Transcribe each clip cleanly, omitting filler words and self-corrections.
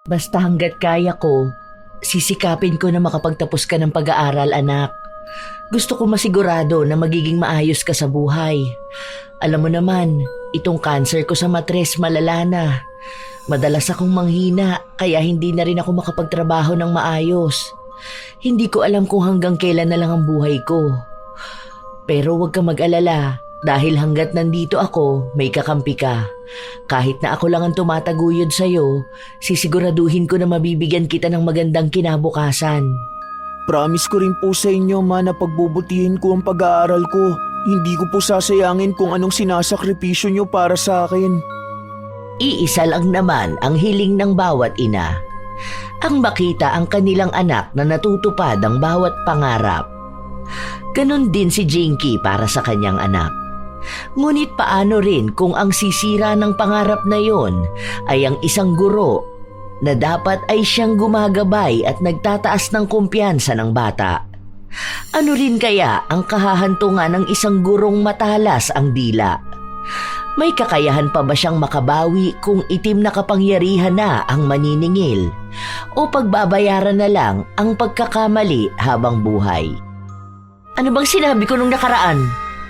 Basta hanggat kaya ko, sisikapin ko na makapagtapos ka ng pag-aaral, anak. Gusto ko masigurado na magiging maayos ka sa buhay. Alam mo naman, itong cancer ko sa matres malala na. Madalas akong manghina kaya hindi na rin ako makapagtrabaho ng maayos. Hindi ko alam kung hanggang kailan na lang ang buhay ko. Pero huwag ka mag-alala dahil hanggat nandito ako, may kakampi ka. Kahit na ako lang ang tumataguyod sa'yo, sisiguraduhin ko na mabibigyan kita ng magandang kinabukasan. Promise ko rin po sa inyo, ma, na pagbubutihin ko ang pag-aaral ko. Hindi ko po sasayangin kung anong sinasakripisyo nyo para sa akin. Iisa lang naman ang hiling ng bawat ina. Ang makita ang kanilang anak na natutupad ang bawat pangarap. Ganon din si Jinky para sa kanyang anak. Ngunit paano rin kung ang sisira ng pangarap na yon ay ang isang guro na dapat ay siyang gumagabay at nagtataas ng kumpiyansa ng bata? Ano rin kaya ang kahahantungan ng isang gurong matalas ang dila? May kakayahan pa ba siyang makabawi kung itim na kapangyarihan na ang maniningil o pagbabayaran na lang ang pagkakamali habang buhay? Ano bang sinabi ko nung nakaraan?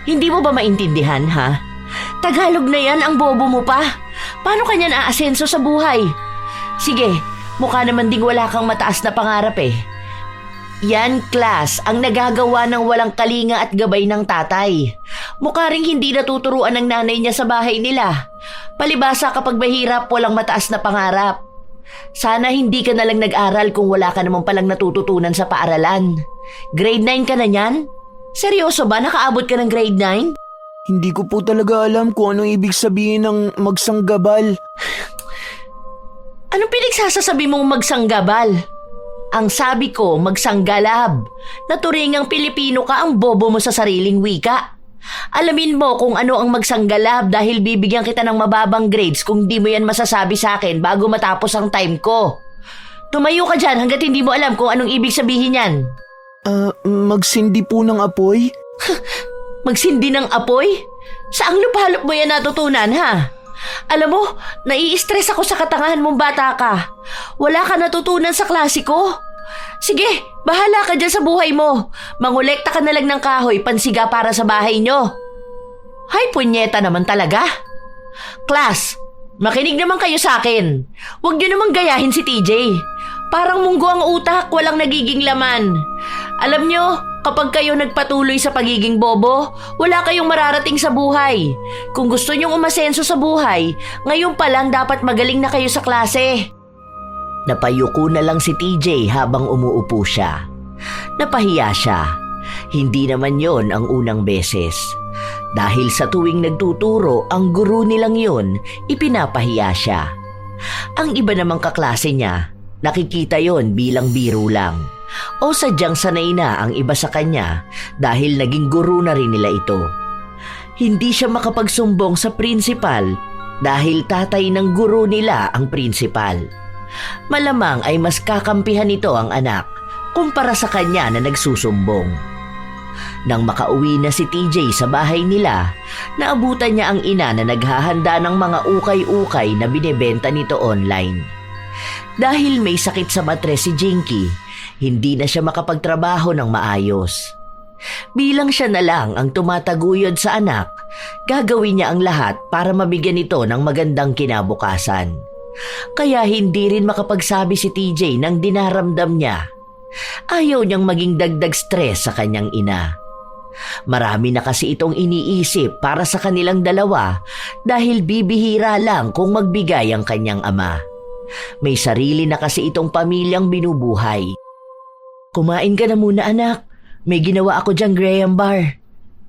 Hindi mo ba maintindihan, ha? Tagalog na yan ang bobo mo pa. Paano kanya naaasenso sa buhay? Sige, mukha naman ding wala kang mataas na pangarap eh. Yan, class, ang nagagawa ng walang kalinga at gabay ng tatay. Mukha ring hindi natuturuan ng nanay niya sa bahay nila. Palibasa kapag mahirap, walang mataas na pangarap. Sana hindi ka na lang nag-aral kung wala ka naman palang natututunan sa paaralan. Grade 9 ka na niyan? Seryoso ba nakaabot ka ng grade 9? Hindi ko po talaga alam kung anong ibig sabihin ng magsanggabal. Anong pinagsasasabi mong magsanggabal? Ang sabi ko, magsanggalab. Naturingang Pilipino ka, ang bobo mo sa sariling wika. Alamin mo kung ano ang magsanggalab dahil bibigyan kita ng mababang grades kung di mo yan masasabi sa akin bago matapos ang time ko. Tumayo ka dyan hanggat hindi mo alam kung anong ibig sabihin yan. Magsindi po ng apoy? Magsindi ng apoy? Saang lupalop mo yan natutunan, ha? Alam mo, nai-stress ako sa katangahan mong bata ka. Wala ka natutunan sa klase ko. Sige, bahala ka dyan sa buhay mo. Mangolekta ka na lang ng kahoy, pansiga para sa bahay nyo. Hay, punyeta naman talaga. Class, makinig naman kayo sa akin. Huwag nyo namang gayahin si TJ. Parang munggo ang utak, walang nagiging laman. Alam nyo, kapag kayo nagpatuloy sa pagiging bobo, wala kayong mararating sa buhay. Kung gusto nyong umasenso sa buhay, ngayon pa lang dapat magaling na kayo sa klase. Napayuko na lang si TJ habang umuupo siya. Napahiya siya. Hindi naman yon ang unang beses. Dahil sa tuwing nagtuturo ang guru nilang yon, ipinapahiya siya. Ang iba namang kaklase niya, nakikita yon bilang biro lang. O sadyang sanay na ang iba sa kanya dahil naging guru na rin nila ito. Hindi siya makapagsumbong sa principal dahil tatay ng guru nila ang principal. Malamang ay mas kakampihan nito ang anak kumpara sa kanya na nagsusumbong. Nang makauwi na si TJ sa bahay nila, naabutan niya ang ina na naghahanda ng mga ukay-ukay na binebenta nito online. Dahil may sakit sa matres si Jinky, hindi na siya makapagtrabaho ng maayos. Bilang siya na lang ang tumataguyod sa anak, gagawin niya ang lahat para mabigyan ito ng magandang kinabukasan. Kaya hindi rin makapagsabi si TJ ng dinaramdam niya. Ayaw niyang maging dagdag stress sa kanyang ina. Marami na kasi itong iniisip para sa kanilang dalawa dahil bibihira lang kung magbigay ang kanyang ama. May sarili na kasi itong pamilyang binubuhay. Kumain ka na muna, anak. May ginawa ako dyang Graham bar.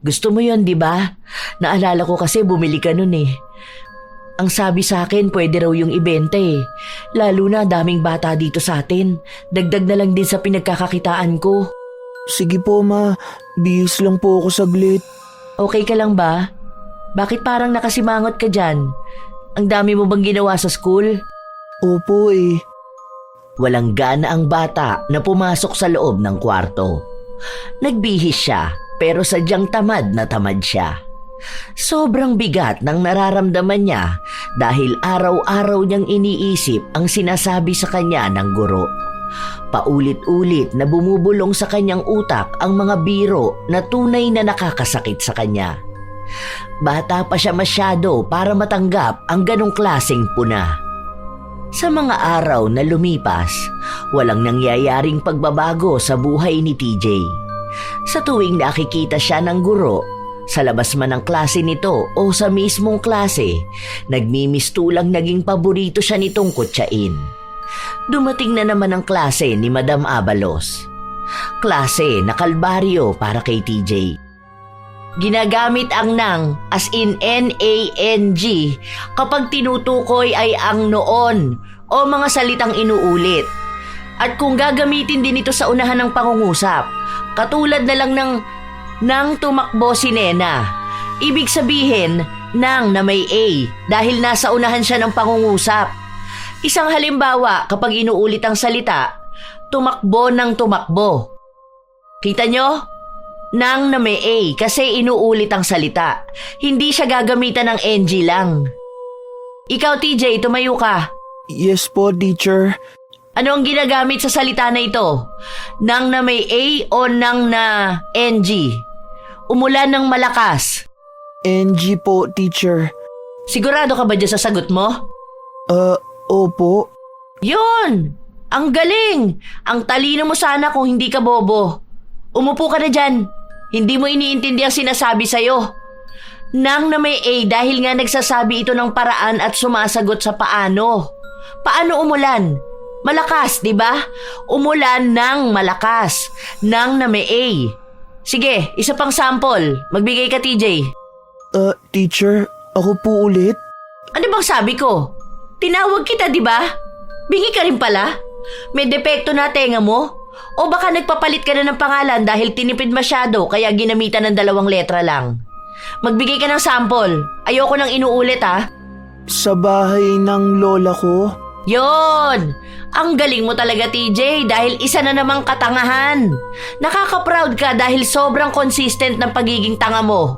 Gusto mo yon, di ba? Naalala ko kasi bumili ka nun eh. Ang sabi sa akin, pwede raw yung ibenta eh. Lalo na daming bata dito sa atin. Dagdag na lang din sa pinagkakakitaan ko. Sige po, ma. Bihis lang po ako saglit. Okay ka lang ba? Bakit parang nakasimangot ka dyan? Ang dami mo bang ginawa sa school? Opo eh. Walang gana ang bata na pumasok sa loob ng kwarto. Nagbihis siya pero sadyang tamad na tamad siya. Sobrang bigat ng nararamdaman niya dahil araw-araw niyang iniisip ang sinasabi sa kanya ng guro. Paulit-ulit na bumubulong sa kanyang utak ang mga biro na tunay na nakakasakit sa kanya. Bata pa siya masyado para matanggap ang ganong klaseng puna. Sa mga araw na lumipas, walang nangyayaring pagbabago sa buhay ni TJ. Sa tuwing nakikita siya ng guro, sa labas man ng klase nito o sa mismong klase, nagmimistulang naging paborito siya nitong kutsain. Dumating na naman ang klase ni Madam Abalos. Klase na kalbaryo para kay TJ. Ginagamit ang nang, as in N-A-N-G, kapag tinutukoy ay ang noon o mga salitang inuulit. At kung gagamitin din ito sa unahan ng pangungusap, katulad na lang ng nang tumakbo si Nena. Ibig sabihin, nang na may A dahil nasa unahan siya ng pangungusap. Isang halimbawa kapag inuulit ang salita, tumakbo ng tumakbo. Kita nyo? Nang na may A kasi inuulit ang salita. Hindi siya gagamitan ng NG lang. Ikaw TJ, tumayo ka. Yes po, teacher. Ano ang ginagamit sa salita na ito? Nang na may A o nang na NG? Umulan ng malakas. NG po, teacher. Sigurado ka ba dyan sa sagot mo? Opo. Yun! Ang galing! Ang talino mo sana kung hindi ka bobo. Umupo ka na dyan. Hindi mo iniintindi ang sinasabi sa'yo. Nang na may A dahil nga nagsasabi ito ng paraan at sumasagot sa paano. Paano umulan? Malakas, di ba? Umulan ng malakas. Nang na may A. Sige, isa pang sample. Magbigay ka, TJ. Teacher, ako po ulit? Ano bang sabi ko? Tinawag kita, di ba? Bingi ka rin pala? May depekto na tenga mo? O baka nagpapalit ka na ng pangalan dahil tinipid masyado kaya ginamitan ng 2 letra lang? Magbigay ka ng sample. Ayoko nang inuulit, ha? Sa bahay ng lola ko? Yon! Ang galing mo talaga, TJ, dahil isa na namang katangahan. Nakaka-proud ka dahil sobrang consistent ng pagiging tanga mo.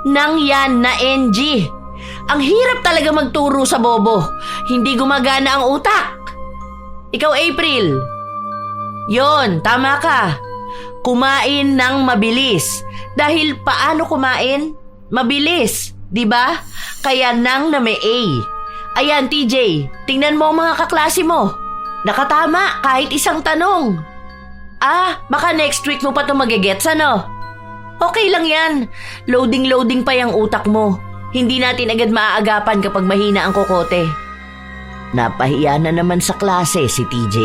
Nang yan na NG. Ang hirap talaga magturo sa bobo. Hindi gumagana ang utak. Ikaw, April. Yon, tama ka. Kumain ng mabilis. Dahil paano kumain? Mabilis, di ba? Kaya nang na may A. Ayan, TJ, tingnan mo ang mga kaklase mo. Nakatama kahit isang tanong. Baka next week mo pa ito magigets, ano? Okay lang yan. Loading pa yung utak mo. Hindi natin agad maaagapan kapag mahina ang kokote. Napahiya na naman sa klase si TJ.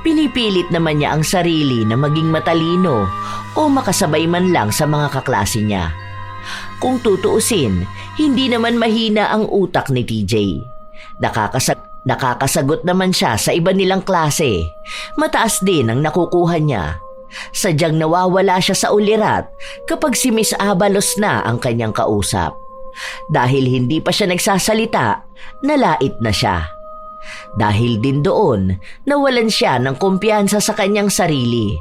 Pinipilit naman niya ang sarili na maging matalino o makasabay man lang sa mga kaklase niya. Kung tutuusin, hindi naman mahina ang utak ni TJ. Nakakasagot naman siya sa iba nilang klase. Mataas din ang nakukuha niya. Sadyang nawawala siya sa ulirat kapag si Miss Abalos na ang kanyang kausap. Dahil hindi pa siya nagsasalita, nalait na siya. Dahil din doon, nawalan siya ng kumpiyansa sa kanyang sarili.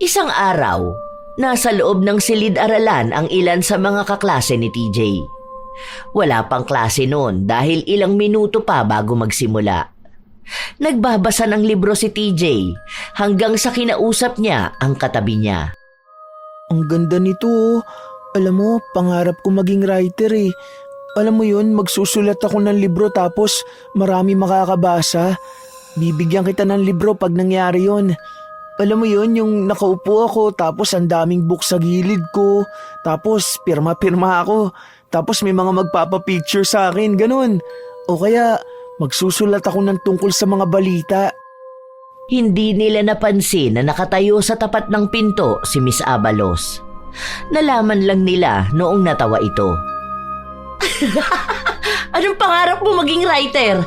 Isang araw, nasa loob ng silid-aralan ang ilan sa mga kaklase ni TJ. Wala pang klase noon dahil ilang minuto pa bago magsimula. Nagbabasa ng libro si TJ hanggang sa kinausap niya ang katabi niya. Ang ganda nito. Alam mo, pangarap ko maging writer eh. Alam mo yun, magsusulat ako ng libro tapos marami makakabasa. Bibigyan kita ng libro pag nangyari yun. Alam mo yun, yung nakaupo ako tapos ang daming book sa gilid ko. Tapos pirma-pirma ako. Tapos may mga magpapapicture sa akin, ganun. O kaya magsusulat ako ng tungkol sa mga balita. Hindi nila napansin na nakatayo sa tapat ng pinto si Miss Abalos. Nalaman lang nila noong natawa ito. Anong pangarap mo maging writer?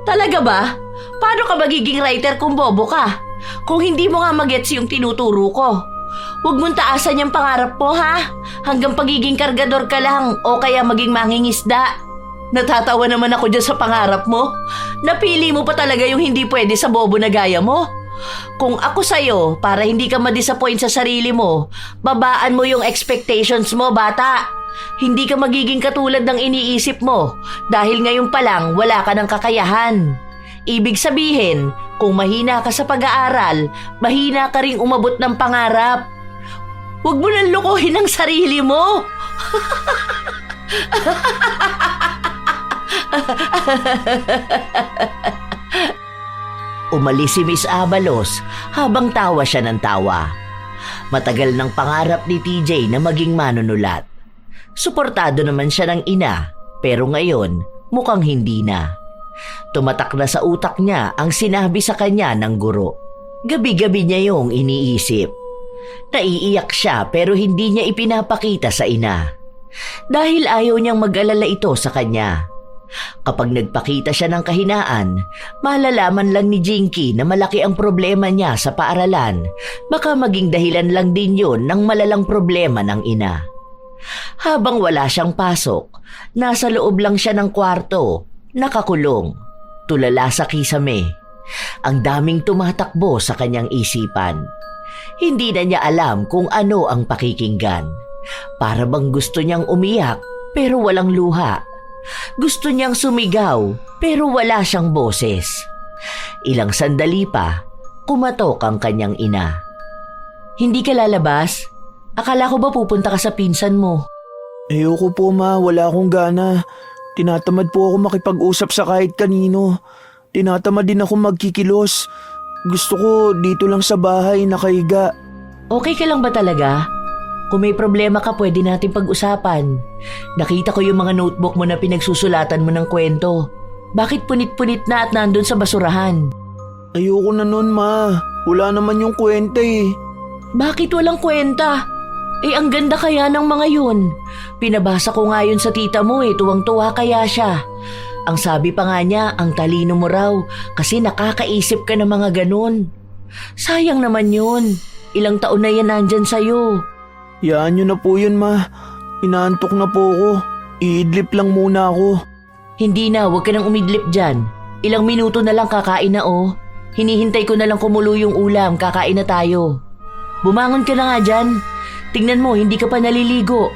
Talaga ba? Paano ka magiging writer kung bobo ka? Kung hindi mo nga magets yung tinuturo ko. Huwag mong taasan yung pangarap mo, ha? Hanggang pagiging kargador ka lang o kaya maging mangingisda. Natatawa naman ako dyan sa pangarap mo. Napili mo pa talaga yung hindi pwede sa bobo na gaya mo. Kung ako sa'yo, para hindi ka ma-disappoint sa sarili mo, babaan mo yung expectations mo, bata. Hindi ka magiging katulad ng iniisip mo dahil ngayon pa lang wala ka ng kakayahan. Ibig sabihin, kung mahina ka sa pag-aaral, mahina ka ring umabot ng pangarap. Huwag mo nang lukuhin ang sarili mo. Umalis si Miss Abalos habang tawa siya ng tawa. Matagal ng pangarap ni TJ na maging manunulat. Suportado naman siya ng ina, pero ngayon mukhang hindi na. Tumatak na sa utak niya ang sinabi sa kanya ng guro. Gabi-gabi niya yung iniisip. Naiiyak siya pero hindi niya ipinapakita sa ina. Dahil ayaw niyang mag-alala ito sa kanya. Kapag nagpakita siya ng kahinaan, malalaman lang ni Jinky na malaki ang problema niya sa paaralan. Baka maging dahilan lang din yun ng malalang problema ng ina. Habang wala siyang pasok, nasa loob lang siya ng kwarto, nakakulong, tulala sa kisame. Ang daming tumatakbo sa kanyang isipan. Hindi na niya alam kung ano ang pakikinggan. Para bang gusto niyang umiyak pero walang luha. Gusto niyang sumigaw pero wala siyang boses. Ilang sandali pa, kumatok ang kanyang ina. Hindi ka lalabas? Akala ko ba pupunta ka sa pinsan mo? Ayoko po ma, wala akong gana. Tinatamad po ako makipag-usap sa kahit kanino. Tinatamad din ako magkikilos. Gusto ko dito lang sa bahay nakahiga. Okay ka lang ba talaga? Kung may problema ka, pwede natin pag-usapan. Nakita ko yung mga notebook mo na pinagsusulatan mo ng kwento. Bakit punit-punit na at nandun sa basurahan? Ayoko na nun ma, wala naman yung kwenta eh. Bakit walang kwenta? Ang ganda kaya ng mga yun. Pinabasa ko nga yun sa tita mo tuwang-tuwa kaya siya. Ang sabi pa nga niya, ang talino mo raw kasi nakakaisip ka ng mga ganun. Sayang naman yun. Ilang taon na yan nandyan sa'yo. Yaan nyo na po yun ma, inaantok na po ako. Iidlip lang muna ako. Hindi na, huwag ka nang umidlip dyan. Ilang minuto na lang kakain na Hinihintay ko na lang kumulo yung ulam, kakain na tayo. Bumangon ka na nga dyan. Tingnan mo, hindi ka pa naliligo.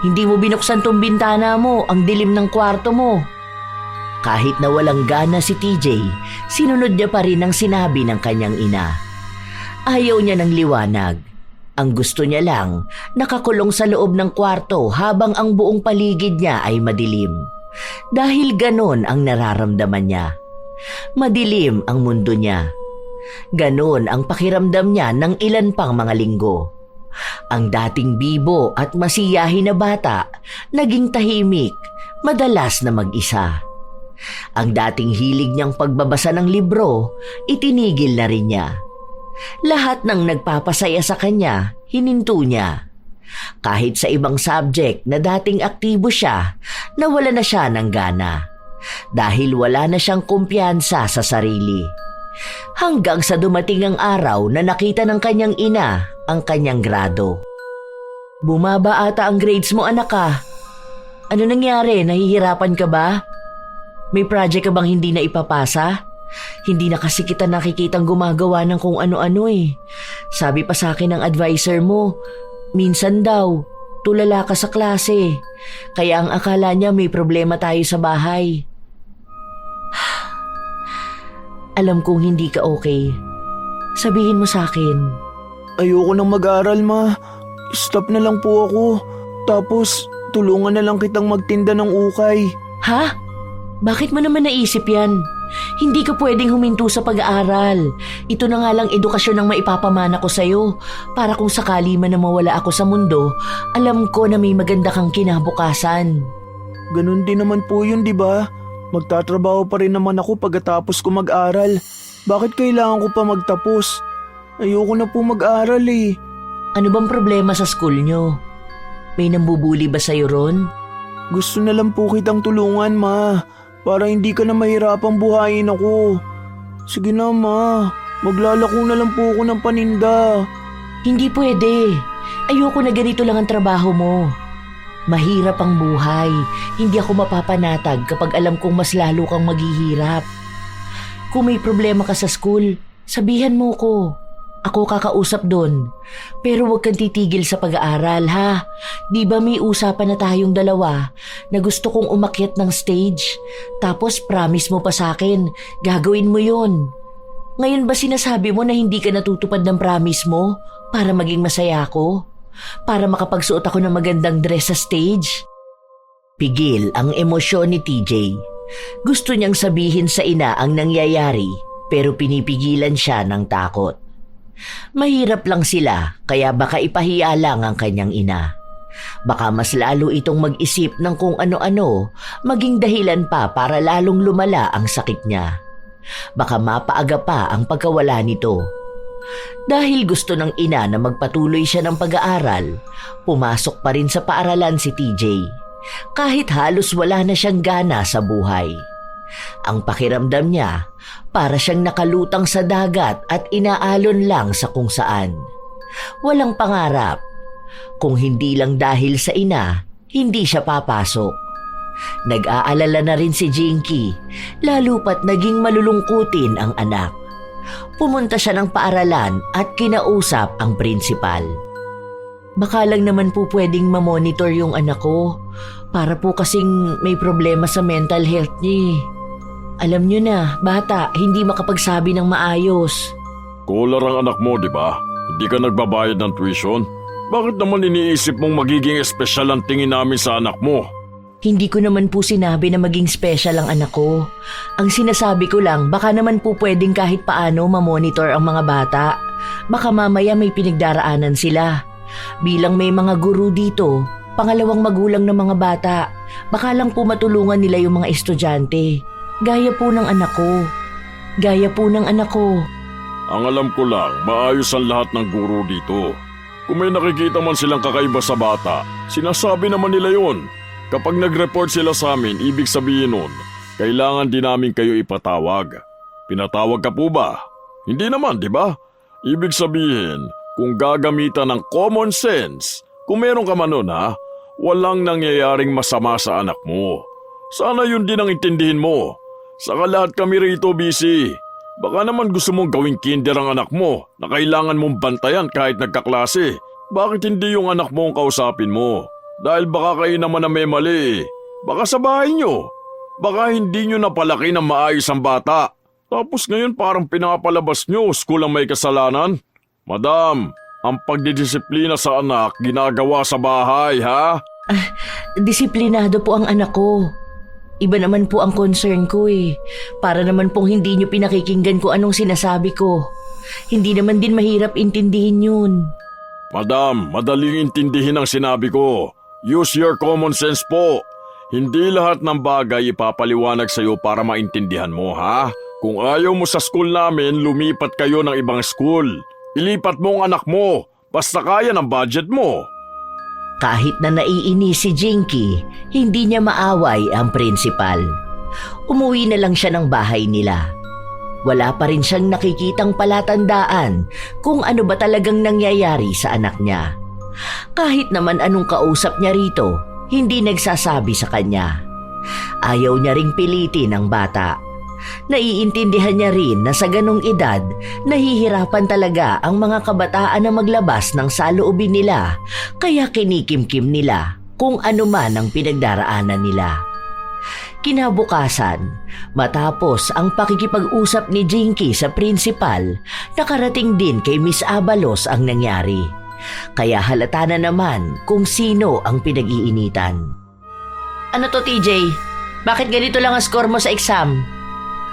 Hindi mo binuksan tong bintana mo, ang dilim ng kwarto mo. Kahit na walang gana si TJ, sinunod niya pa rin ang sinabi ng kanyang ina. Ayaw niya ng liwanag. Ang gusto niya lang, nakakulong sa loob ng kwarto habang ang buong paligid niya ay madilim. Dahil ganon ang nararamdaman niya. Madilim ang mundo niya. Ganon ang pakiramdam niya ng ilan pang mga linggo. Ang dating bibo at masiyahin na bata, naging tahimik, madalas na mag-isa. Ang dating hilig niyang pagbabasa ng libro, itinigil na rin niya. Lahat ng nagpapasaya sa kanya, hininto niya. Kahit sa ibang subject na dating aktibo siya, nawala na siya ng gana. Dahil wala na siyang kumpiyansa sa sarili. Hanggang sa dumating ang araw na nakita ng kanyang ina ang kanyang grado. Bumaba ata ang grades mo, anak ka. Ano nangyari? Nahihirapan ka ba? May project ka bang hindi na ipapasa? Hindi na kasi kita nakikitang gumagawa ng kung ano-ano Sabi pa sa akin ng advisor mo, minsan daw, tulala ka sa klase. Kaya ang akala niya may problema tayo sa bahay. Alam kong hindi ka okay. Sabihin mo sa akin. Ayoko nang mag-aral ma, stop na lang po ako. Tapos tulungan na lang kitang magtinda ng ukay. Ha? Bakit mo naman naisip yan? Hindi ka pwedeng huminto sa pag-aaral. Ito na nga lang edukasyon ang maipapamana ko sa'yo. Para kung sakali man na mawala ako sa mundo, alam ko na may maganda kang kinabukasan. Ganun din naman po yun, di ba? Magtatrabaho pa rin naman ako pagkatapos ko mag-aral. Bakit kailangan ko pa magtapos? Ayoko na po mag-aral Ano bang problema sa school nyo? May nambubuli ba sa'yo ron? Gusto na lang po kitang tulungan, ma. Para hindi ka na mahirapang buhayin ako. Sige na, ma. Maglalako na lang po ako ng paninda. Hindi pwede. Ayoko na ganito lang ang trabaho mo. Mahirap ang buhay. Hindi ako mapapanatag kapag alam kong mas lalo kang maghihirap. Kung may problema ka sa school, Sabihan mo ko. Ako kakausap doon. Pero huwag kang titigil sa pag-aaral, ha? Di ba may usapan na tayong dalawa na gusto kong umakyat ng stage? Tapos promise mo pa sa akin, gagawin mo yon. Ngayon ba sinasabi mo na hindi ka natutupad ng promise mo para maging masaya ako? Para makapagsuot ako ng magandang dress sa stage? Pigil ang emosyon ni TJ. Gusto niyang sabihin sa ina ang nangyayari pero pinipigilan siya ng takot. Mahirap lang sila kaya baka ipahiya lang ang kanyang ina. Baka mas lalo itong mag-isip ng kung ano-ano, maging dahilan pa para lalong lumala ang sakit niya. Baka mapaaga pa ang pagkawala nito. Dahil gusto ng ina na magpatuloy siya ng pag-aaral, pumasok pa rin sa paaralan si TJ. Kahit halos wala na siyang gana sa buhay. Ang pakiramdam niya, para siyang nakalutang sa dagat at inaalon lang sa kung saan. Walang pangarap. Kung hindi lang dahil sa ina, hindi siya papasok. Nag-aalala na rin si Jinky, lalo pat naging malulungkutin ang anak. Pumunta siya ng paaralan at kinausap ang prinsipal. Baka lang naman po pwedeng mamonitor yung anak ko. Para po kasing may problema sa mental health niya. Alam niyo na, bata, hindi makapagsabi ng maayos. Kular ang anak mo, di ba? Hindi ka nagbabayad ng tuition? Bakit naman iniisip mong magiging espesyal ang tingin namin sa anak mo? Hindi ko naman po sinabi na maging special ang anak ko. Ang sinasabi ko lang, baka naman po pwedeng kahit paano mamonitor ang mga bata. Baka mamaya may pinagdaraanan sila. Bilang may mga guru dito, pangalawang magulang ng mga bata, baka lang po matulungan nila yung mga estudyante. Gaya po ng anak ko. Gaya po ng anak ko. Ang alam ko lang, maayos ang lahat ng guro dito. Kung may nakikita man silang kakaiba sa bata, sinasabi naman nila yon. Kapag nag-report sila sa amin, ibig sabihin nun, kailangan din namin kayo ipatawag. Pinatawag ka po ba? Hindi naman, di ba? Ibig sabihin, kung gagamitan ng common sense, kung meron ka man nun ha, walang nangyayaring masama sa anak mo. Sana yun din ang intindihin mo. Saka lahat kami rito busy. Baka naman gusto mong gawing kinder ang anak mo na kailangan mong bantayan kahit nagkaklase. Bakit hindi yung anak mo ang kausapin mo? Dahil baka kayo naman na may mali. Baka sa bahay nyo. Baka hindi nyo napalaki ng maayos ang bata. Tapos ngayon parang pinapalabas nyo, school ang may kasalanan. Madam, ang pagdidisiplina sa anak ginagawa sa bahay, ha? Disiplinado po ang anak ko. Iba naman po ang concern ko eh. Para naman pong hindi nyo pinakikinggan ko anong sinasabi ko. Hindi naman din mahirap intindihin yun. Madam, madaling intindihin ang sinabi ko. Use your common sense po. Hindi lahat ng bagay ipapaliwanag sa'yo para maintindihan mo, ha? Kung ayaw mo sa school namin, lumipat kayo ng ibang school. Ilipat mo ang anak mo. Basta kaya ng budget mo. Kahit na naiinis si Jinky, hindi niya maaway ang prinsipal. Umuwi na lang siya ng bahay nila. Wala pa rin siyang nakikitang palatandaan kung ano ba talagang nangyayari sa anak niya. Kahit naman anong kausap niya rito, hindi nagsasabi sa kanya. Ayaw niya ring pilitin ang bata. Naiintindihan niya rin na sa ganong edad, nahihirapan talaga ang mga kabataan na maglabas ng saloobin nila, kaya kinikimkim nila kung ano man ang pinagdaraanan nila. Kinabukasan, matapos ang pakikipag-usap ni Jinky sa prinsipal, nakarating din kay Miss Abalos ang nangyari. Kaya halata na naman kung sino ang pinag-iinitan. Ano to, TJ? Bakit ganito lang ang score mo sa exam?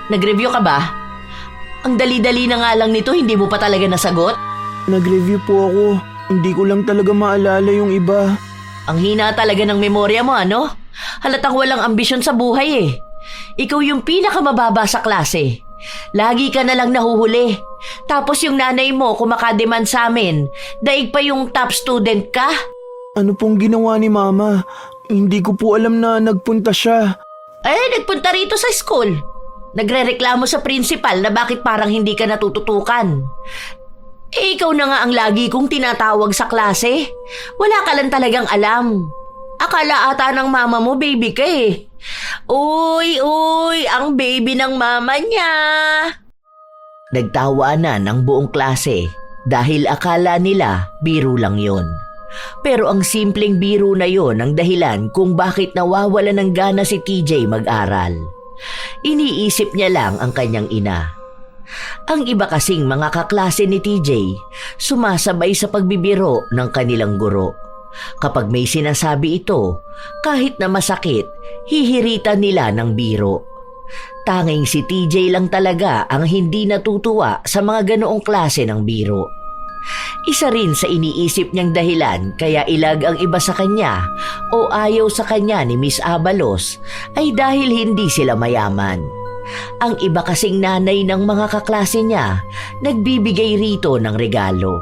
Nag-review ka ba? Ang dali-dali na nga lang nito, hindi mo pa talaga nasagot? Nag-review po ako. Hindi ko lang talaga maalala yung iba. Ang hina talaga ng memorya mo, ano? Halatang walang ambisyon sa buhay eh. Ikaw yung pinakamababa sa klase. Lagi ka na lang nahuhuli. Tapos yung nanay mo kumakademand sa amin, daig pa yung top student ka? Ano pong ginawa ni Mama? Hindi ko po alam na nagpunta siya. Nagpunta rito sa school. Nagrereklamo sa principal na bakit parang hindi ka natututukan. Ikaw na nga ang lagi kong tinatawag sa klase. Wala ka lang talagang alam. Akala ata ng mama mo baby ka eh. Uy, ang baby ng mama niya. Nagtawanan ang buong klase dahil akala nila biro lang yon. Pero ang simpleng biro na yon ang dahilan kung bakit nawawala ng gana si TJ mag-aral. Iniisip niya lang ang kanyang ina. Ang iba kasing mga kaklase ni TJ, sumasabay sa pagbibiro ng kanilang guro. Kapag may sinasabi ito, kahit na masakit, hihiritan nila ng biro. Tanging si TJ lang talaga ang hindi natutuwa sa mga ganoong klase ng biro. Isa rin sa iniisip niyang dahilan kaya ilag ang iba sa kanya o ayaw sa kanya ni Miss Abalos ay dahil hindi sila mayaman. Ang iba kasing nanay ng mga kaklase niya nagbibigay rito ng regalo.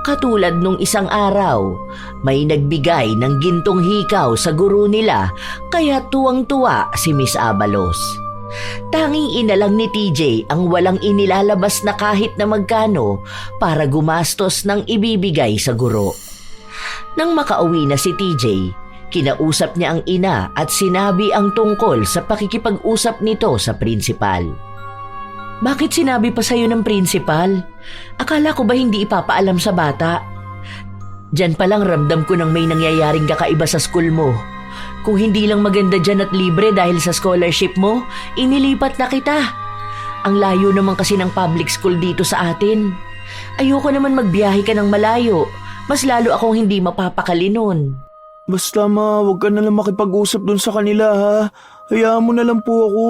Katulad nung isang araw, may nagbigay ng gintong hikaw sa guro nila kaya tuwang-tuwa si Miss Abalos. Tanging ina lang ni TJ ang walang inilalabas na kahit na magkano para gumastos ng ibibigay sa guro. Nang makauwi na si TJ, kinausap niya ang ina at sinabi ang tungkol sa pakikipag-usap nito sa prinsipal. Bakit sinabi pa sa'yo ng prinsipal? Akala ko ba hindi ipapaalam sa bata? Diyan pa lang ramdam ko nang may nangyayaring kakaiba sa school mo. Kung hindi lang maganda dyan at libre dahil sa scholarship mo, inilipat na kita. Ang layo naman kasi ng public school dito sa atin. Ayoko naman magbiyahe ka ng malayo. Mas lalo akong hindi mapapakali nun. Basta ma, huwag ka na lang makipag-usap dun sa kanila ha. Hayaan mo na lang po ako.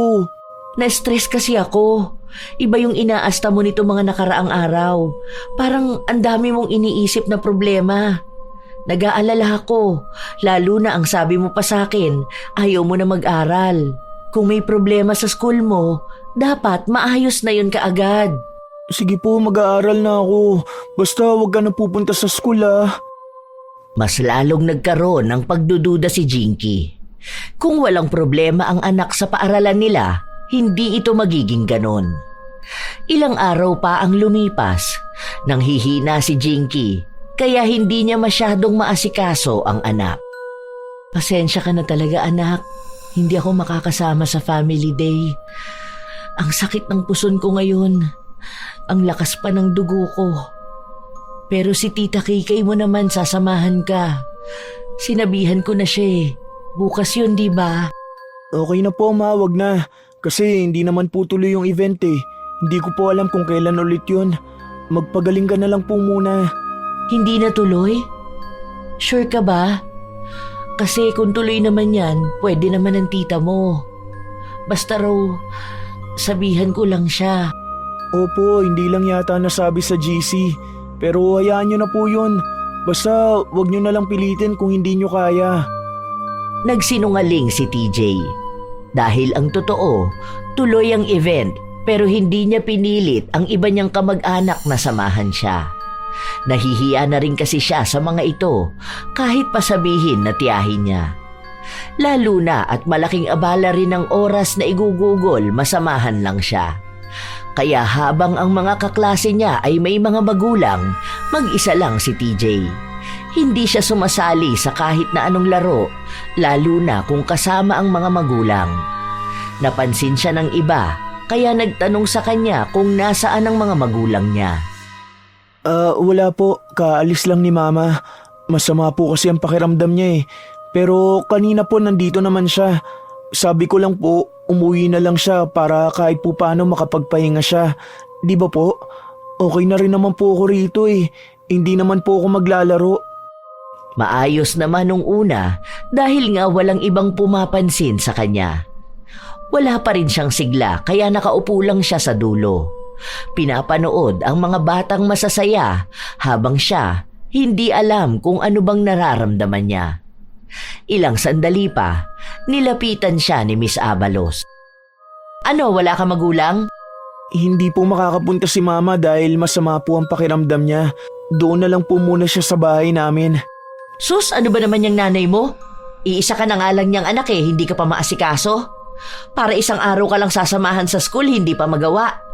Na-stress kasi ako. Iba yung inaasta mo nito mga nakaraang araw. Parang ang dami mong iniisip na problema. Nag-aalala ako, lalo na ang sabi mo pa sa akin, ayaw mo na mag-aral. Kung may problema sa school mo, dapat maayos na yun kaagad. Sige po, mag-aaral na ako. Basta huwag ka na pupunta sa school ha. Mas lalong nagkaroon ng pagdududa si Jinky. Kung walang problema ang anak sa paaralan nila, hindi ito magiging ganon. Ilang araw pa ang lumipas, nang hihina si Jinky, kaya hindi niya masyadong maasikaso ang anak. Pasensya ka na talaga anak, hindi ako makakasama sa family day. Ang sakit ng puson ko ngayon, ang lakas pa ng dugo ko. Pero si Tita Kikay mo naman sasamahan ka. Sinabihan ko na siya eh. Bukas yun, di ba? Okay na po ma, wag na. Kasi hindi naman po tuloy yung event eh. Hindi ko po alam kung kailan ulit yun. Magpagaling ka na lang po muna. Hindi na tuloy? Sure ka ba? Kasi kung tuloy naman yan, pwede naman ang tita mo. Basta raw, sabihan ko lang siya. Opo, hindi lang yata nasabi sa GC. Pero hayaan nyo na po yun. Basta wag nyo na lang pilitin kung hindi nyo kaya. Nagsinungaling si TJ. Dahil ang totoo, tuloy ang event pero hindi niya pinilit ang iba niyang kamag-anak na samahan siya. Nahihiya na rin kasi siya sa mga ito kahit pasabihin na tiyahin niya. Lalo na at malaking abala rin ng oras na igugugol masamahan lang siya. Kaya habang ang mga kaklase niya ay may mga magulang, mag-isa lang si TJ. Hindi siya sumasali sa kahit na anong laro, lalo na kung kasama ang mga magulang. Napansin siya ng iba, kaya nagtanong sa kanya kung nasaan ang mga magulang niya. Wala po. Kaalis lang ni Mama. Masama po kasi ang pakiramdam niya eh. Pero kanina po nandito naman siya. Sabi ko lang po, umuwi na lang siya para kahit po paano makapagpahinga siya. Di ba po? Okay na rin naman po ako rito eh. Hindi naman po ako maglalaro. Maayos naman nung una dahil nga walang ibang pumapansin sa kanya. Wala pa rin siyang sigla kaya nakaupo lang siya sa dulo. Pinapanood ang mga batang masasaya habang siya hindi alam kung ano bang nararamdaman niya. Ilang sandali pa, nilapitan siya ni Miss Abalos. Ano, wala ka magulang? Hindi po makakapunta si Mama dahil masama po ang pakiramdam niya. Doon na lang po muna siya sa bahay namin. Sus, ano ba naman yung nanay mo? Iisa ka na nga lang niyang anak eh, hindi ka pa maasikaso. Para isang araw ka lang sasamahan sa school, hindi pa magawa.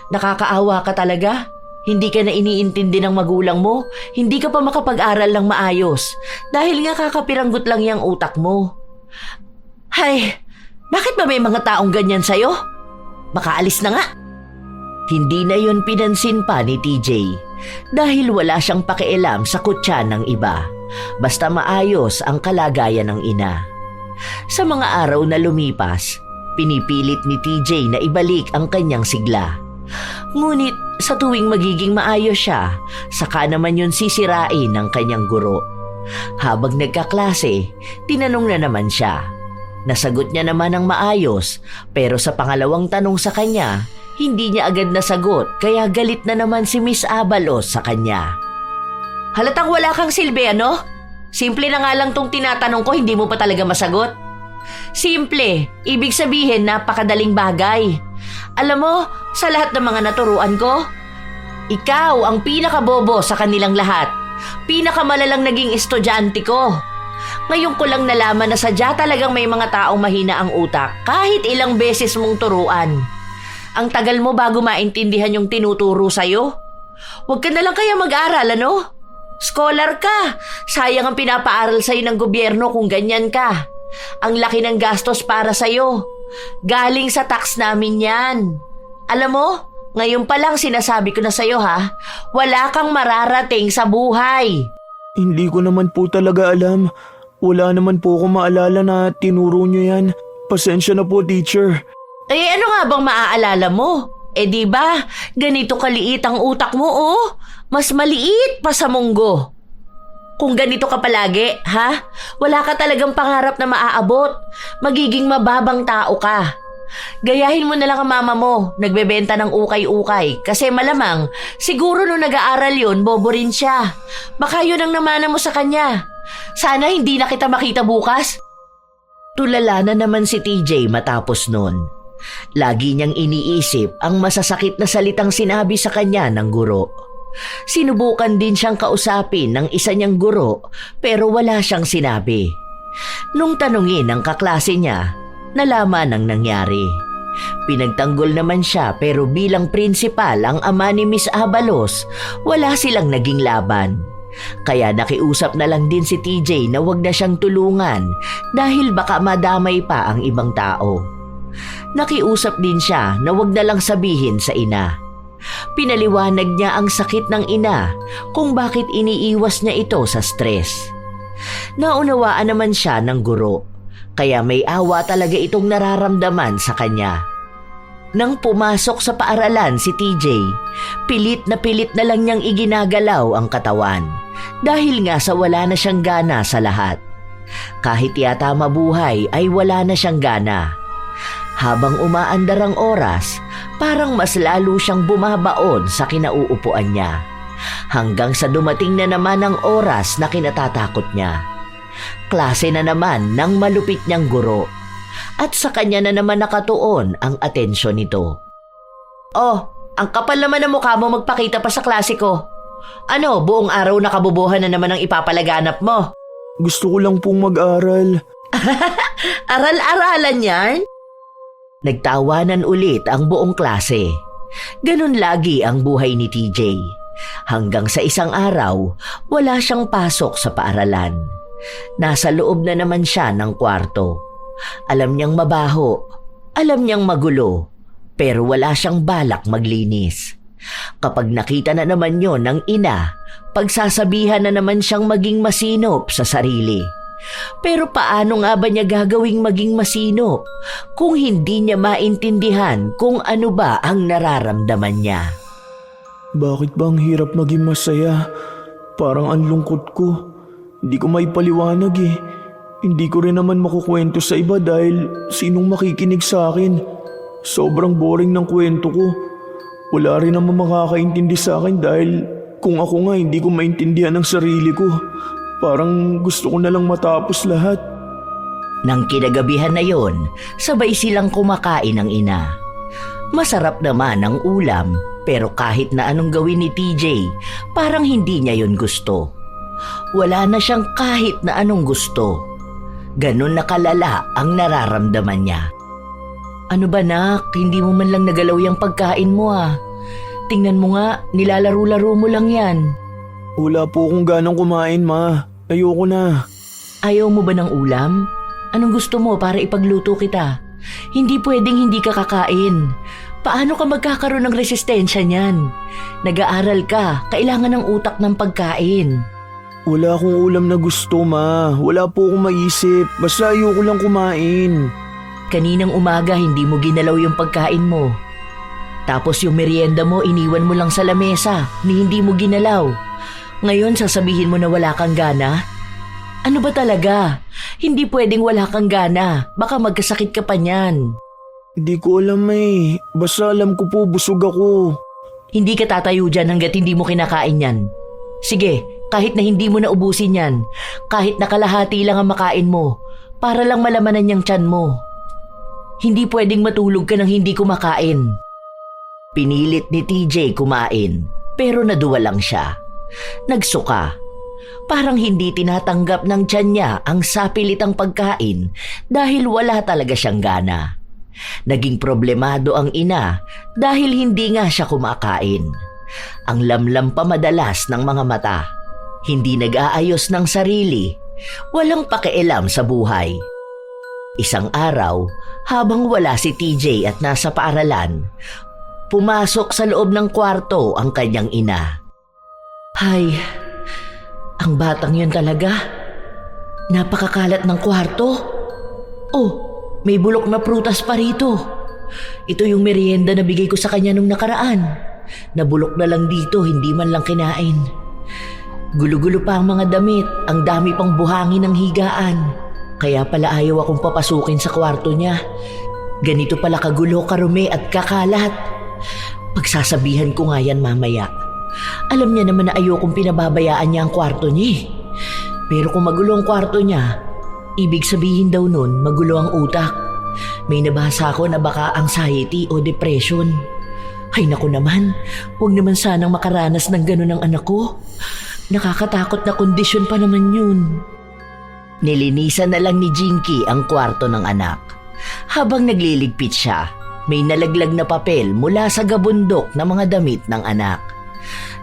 Nakakaawa ka talaga. Hindi ka na iniintindi ng magulang mo. Hindi ka pa makapag-aral ng maayos. Dahil nga kakapiranggot lang yung utak mo. Hay, bakit ba may mga taong ganyan sa'yo? Makaalis na nga. Hindi na yon pinansin pa ni TJ dahil wala siyang pakialam sa kutya ng iba. Basta maayos ang kalagayan ng ina. Sa mga araw na lumipas, pinipilit ni TJ na ibalik ang kanyang sigla. Ngunit sa tuwing magiging maayos siya, saka naman yun sisirain ng kanyang guro. Habang nagkaklase, tinanong na naman siya. Nasagot niya naman ang maayos, pero sa pangalawang tanong sa kanya, hindi niya agad nasagot kaya galit na naman si Miss Abalos sa kanya. Halatang wala kang silbi, ano? Simple na nga lang tong tinatanong ko, hindi mo pa talaga masagot? Simple, ibig sabihin napakadaling bagay. Alam mo, sa lahat ng mga naturuan ko, ikaw ang pinakabobo sa kanilang lahat. Pinakamalalang naging estudyante ko. Ngayon ko lang nalaman na sadya talagang may mga taong mahina ang utak kahit ilang beses mong turuan. Ang tagal mo bago maintindihan yung tinuturo sa'yo. Huwag ka na lang kaya mag-aral, ano? Scholar ka. Sayang ang pinapaaral sa'yo ng gobyerno kung ganyan ka. Ang laki ng gastos para sa'yo. Galing sa tax namin yan. Alam mo, ngayon pa lang sinasabi ko na sa'yo ha, wala kang mararating sa buhay. Hindi ko naman po talaga alam. Wala naman po akong maalala na tinuro niyo yan. Pasensya na po, teacher. Eh ano nga bang maaalala mo? Di ba, ganito kaliit ang utak mo oh. Mas maliit pa sa munggo. Kung ganito ka palagi, ha? Wala ka talagang pangarap na maaabot. Magiging mababang tao ka. Gayahin mo na lang ang mama mo, nagbebenta ng ukay-ukay. Kasi malamang, siguro nung nag-aaral yun, bobo rin siya. Baka yun ang namana mo sa kanya. Sana hindi na kita makita bukas. Tulala na naman si TJ matapos nun. Lagi niyang iniisip ang masasakit na salitang sinabi sa kanya ng guro. Sinubukan din siyang kausapin ng isa niyang guro pero wala siyang sinabi. Nung tanungin ng kaklase niya, nalaman ang nangyari. Pinagtanggol naman siya pero bilang prinsipal ang ama ni Miss Abalos, wala silang naging laban. Kaya nakiusap na lang din si TJ na wag na siyang tulungan dahil baka madamay pa ang ibang tao. Nakiusap din siya na wag na lang sabihin sa ina. Pinaliwanag niya ang sakit ng ina kung bakit iniiwas niya ito sa stress. Naunawaan naman siya ng guro, kaya may awa talaga itong nararamdaman sa kanya. Nang pumasok sa paaralan si TJ, pilit na lang niyang iginagalaw ang katawan dahil nga sa wala na siyang gana sa lahat. Kahit yata mabuhay ay wala na siyang gana. Habang umaandar ang oras, parang mas lalo siyang bumabaon sa kinauupuan niya. Hanggang sa dumating na naman ang oras na kinatatakot niya. Klase na naman ng malupit niyang guro. At sa kanya na naman nakatuon ang atensyon nito. Oh, ang kapal naman ng mukha mo magpakita pa sa klase ko. Ano, buong araw nakabubuhan na naman ang ipapalaganap mo? Gusto ko lang pong mag-aral. Aral-aralan yan? Nagtawanan ulit ang buong klase. Ganun lagi ang buhay ni TJ. Hanggang sa isang araw, wala siyang pasok sa paaralan. Nasa loob na naman siya ng kwarto. Alam niyang mabaho, alam niyang magulo, pero wala siyang balak maglinis. Kapag nakita na naman yon ng ina, pagsasabihan na naman siyang maging masinop sa sarili. Pero paano nga ba niya gagawing maging masinop kung hindi niya maintindihan kung ano ba ang nararamdaman niya? Bakit ba ang hirap maging masaya? Parang ang lungkot ko. Hindi ko maipaliwanag eh. Hindi ko rin naman makukwento sa iba dahil sinong makikinig sa akin. Sobrang boring ng kwento ko. Wala rin naman makakaintindi sa akin dahil kung ako nga hindi ko maintindihan ang sarili ko. Parang gusto ko na lang matapos lahat. Nang kinagabihan na yon, sabay silang kumakain ng ina. Masarap naman ang ulam, pero kahit na anong gawin ni TJ, parang hindi niya yon gusto. Wala na siyang kahit na anong gusto. Ganon na kalala ang nararamdaman niya. Ano ba nak, hindi mo man lang nagalaw yung pagkain mo ah. Tingnan mo nga, nilalaro-laro mo lang yan. Wala po akong ganang kumain, ma. Ayoko na. Ayaw mo ba ng ulam? Anong gusto mo para ipagluto kita? Hindi pwedeng hindi ka kakain. Paano ka magkakaroon ng resistensya niyan? Nag-aaral ka, kailangan ng utak ng pagkain. Wala akong ulam na gusto, Ma. Wala po akong maisip. Basta ayoko lang kumain. Kaninang umaga hindi mo ginalaw yung pagkain mo. Tapos yung merienda mo iniwan mo lang sa lamesa ni hindi mo ginalaw. Ngayon sasabihin mo na wala kang gana? Ano ba talaga? Hindi pwedeng wala kang gana. Baka magkasakit ka pa niyan. Hindi ko alam eh. Basta alam ko po busog ako. Hindi ka tatayo dyan hanggat hindi mo kinakain yan. Sige, kahit na hindi mo na ubusin yan, kahit na kalahati lang ang makain mo, para lang malamanan yung tiyan mo. Hindi pwedeng matulog ka nang hindi kumakain. Pinilit ni TJ kumain, pero naduwa lang siya. Nagsuka. Parang hindi tinatanggap ng tiyan niya ang sapilitang pagkain dahil wala talaga siyang gana. Naging problemado ang ina dahil hindi nga siya kumakain. Ang lamlam pa madalas ng mga mata. Hindi nag-aayos ng sarili. Walang pakialam sa buhay. Isang araw, habang wala si TJ at nasa paaralan, pumasok sa loob ng kwarto ang kanyang ina. Hay, ang batang yun talaga. Napakakalat ng kwarto. Oh, may bulok na prutas pa rito. Ito yung merienda na bigay ko sa kanya nung nakaraan. Nabulok na lang dito, hindi man lang kinain. Gulo-gulo pa ang mga damit, ang dami pang buhangin ng higaan. Kaya pala ayaw akong papasukin sa kwarto niya. Ganito pala kagulo, karumi at kakalat. Pagsasabihan ko nga yan mamaya. Alam niya naman na ayokong pinababayaan niya ang kwarto niya. Pero kung magulo ang kwarto niya, ibig sabihin daw nun magulo ang utak. May nabasa ko na baka anxiety o depression. Ay naku naman, huwag naman sanang makaranas ng ganun ang anak ko. Nakakatakot na kondisyon pa naman yun. Nilinisan na lang ni Jinky ang kwarto ng anak. Habang nagliligpit siya, may nalaglag na papel mula sa gabundok na mga damit ng anak.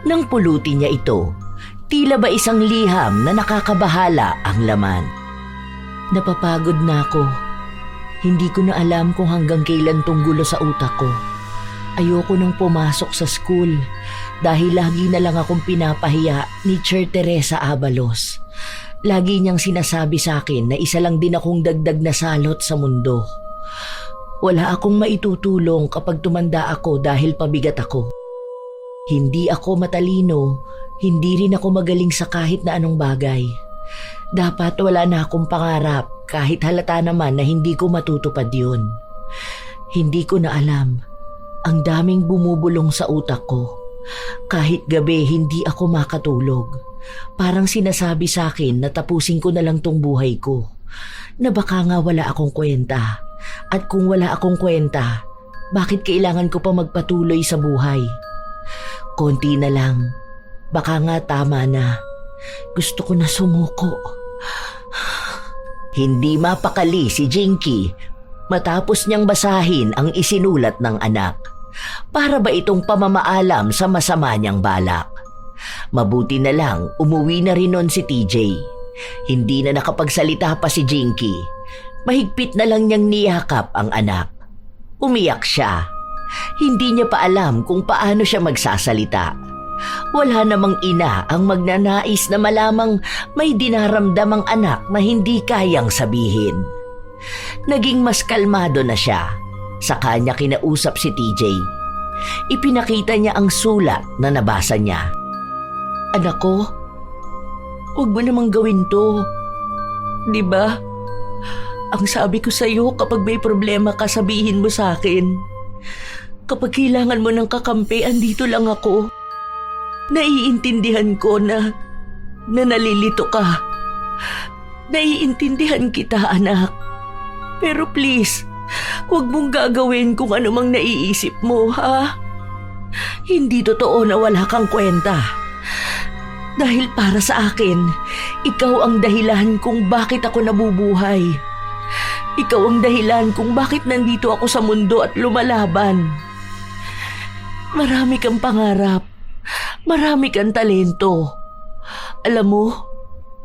Nang pulutin niya ito, tila ba isang liham na nakakabahala ang laman. Napapagod na ako. Hindi ko na alam kung hanggang kailan tong gulo sa utak ko. Ayoko nang pumasok sa school dahil lagi na lang akong pinapahiya ni Sir Teresa Abalos. Lagi niyang sinasabi sa akin na isa lang din akong dagdag na salot sa mundo. Wala akong maitutulong kapag tumanda ako dahil pabigat ako. Hindi ako matalino, hindi rin ako magaling sa kahit na anong bagay. Dapat wala na akong pangarap kahit halata naman na hindi ko matutupad yun. Hindi ko na alam. Ang daming bumubulong sa utak ko. Kahit gabi hindi ako makatulog. Parang sinasabi sa akin na tapusin ko na lang tong buhay ko. Na baka nga wala akong kwenta. At kung wala akong kwenta, bakit kailangan ko pa magpatuloy sa buhay? Konti na lang. Baka nga tama na. Gusto ko na sumuko. Hindi mapakali si Jinky matapos niyang basahin ang isinulat ng anak. Para ba itong pamamaalam sa masama niyang balak? Mabuti na lang umuwi na rin nun si TJ. Hindi na nakapagsalita pa si Jinky. Mahigpit na lang niyang niyakap ang anak. Umiyak siya. Hindi niya pa alam kung paano siya magsasalita. Wala namang ina ang magnanais na malamang may dinaramdam ang anak na hindi kayang sabihin. Naging mas kalmado na siya. Sa kanya kinausap si TJ. Ipinakita niya ang sulat na nabasa niya. Anak ko, huwag mo namang gawin to. Diba? Ang sabi ko sa'yo kapag may problema ka sabihin mo sa akin. Kapag kailangan mo ng kakampi, andito lang ako. Naiintindihan ko na nalilito ka. Naiintindihan kita, anak. Pero please, huwag mong gagawin kung anumang naiisip mo, ha? Hindi totoo na wala kang kwenta. Dahil para sa akin, ikaw ang dahilan kung bakit ako nabubuhay. Ikaw ang dahilan kung bakit nandito ako sa mundo at lumalaban. Marami kang pangarap. Marami kang talento. Alam mo,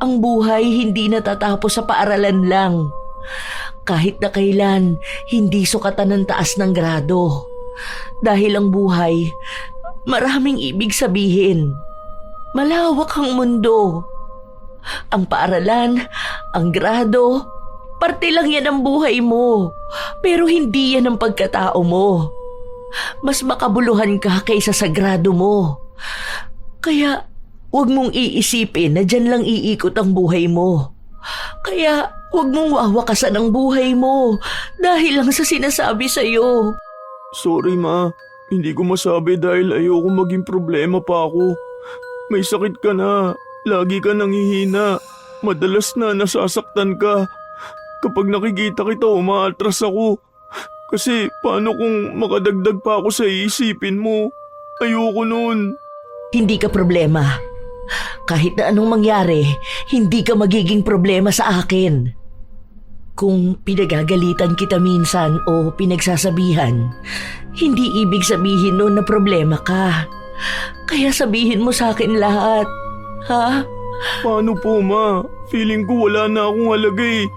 ang buhay hindi natatapos sa paaralan lang. Kahit na kailan, hindi sukatan ng taas ng grado. Dahil ang buhay, maraming ibig sabihin. Malawak ang mundo. Ang paaralan, ang grado, parte lang yan ang buhay mo. Pero hindi yan ang pagkatao mo. Mas makabuluhan ka kaysa sa grado mo. Kaya huwag mong iisipin na dyan lang iikot ang buhay mo. Kaya huwag mong wawakasan ang buhay mo dahil lang sa sinasabi sa'yo. Sorry ma, hindi ko masabi dahil ayoko maging problema pa ako. May sakit ka na, lagi ka nanghihina, madalas na nasasaktan ka. Kapag nakikita kita, umaatras ako. Kasi paano kung makadagdag pa ako sa iisipin mo? Ayoko nun. Hindi ka problema. Kahit na anong mangyari, hindi ka magiging problema sa akin. Kung pinagagalitan kita minsan o pinagsasabihan, hindi ibig sabihin nun na problema ka. Kaya sabihin mo sa akin lahat, ha? Paano po ma? Feeling ko wala na akong halaga eh.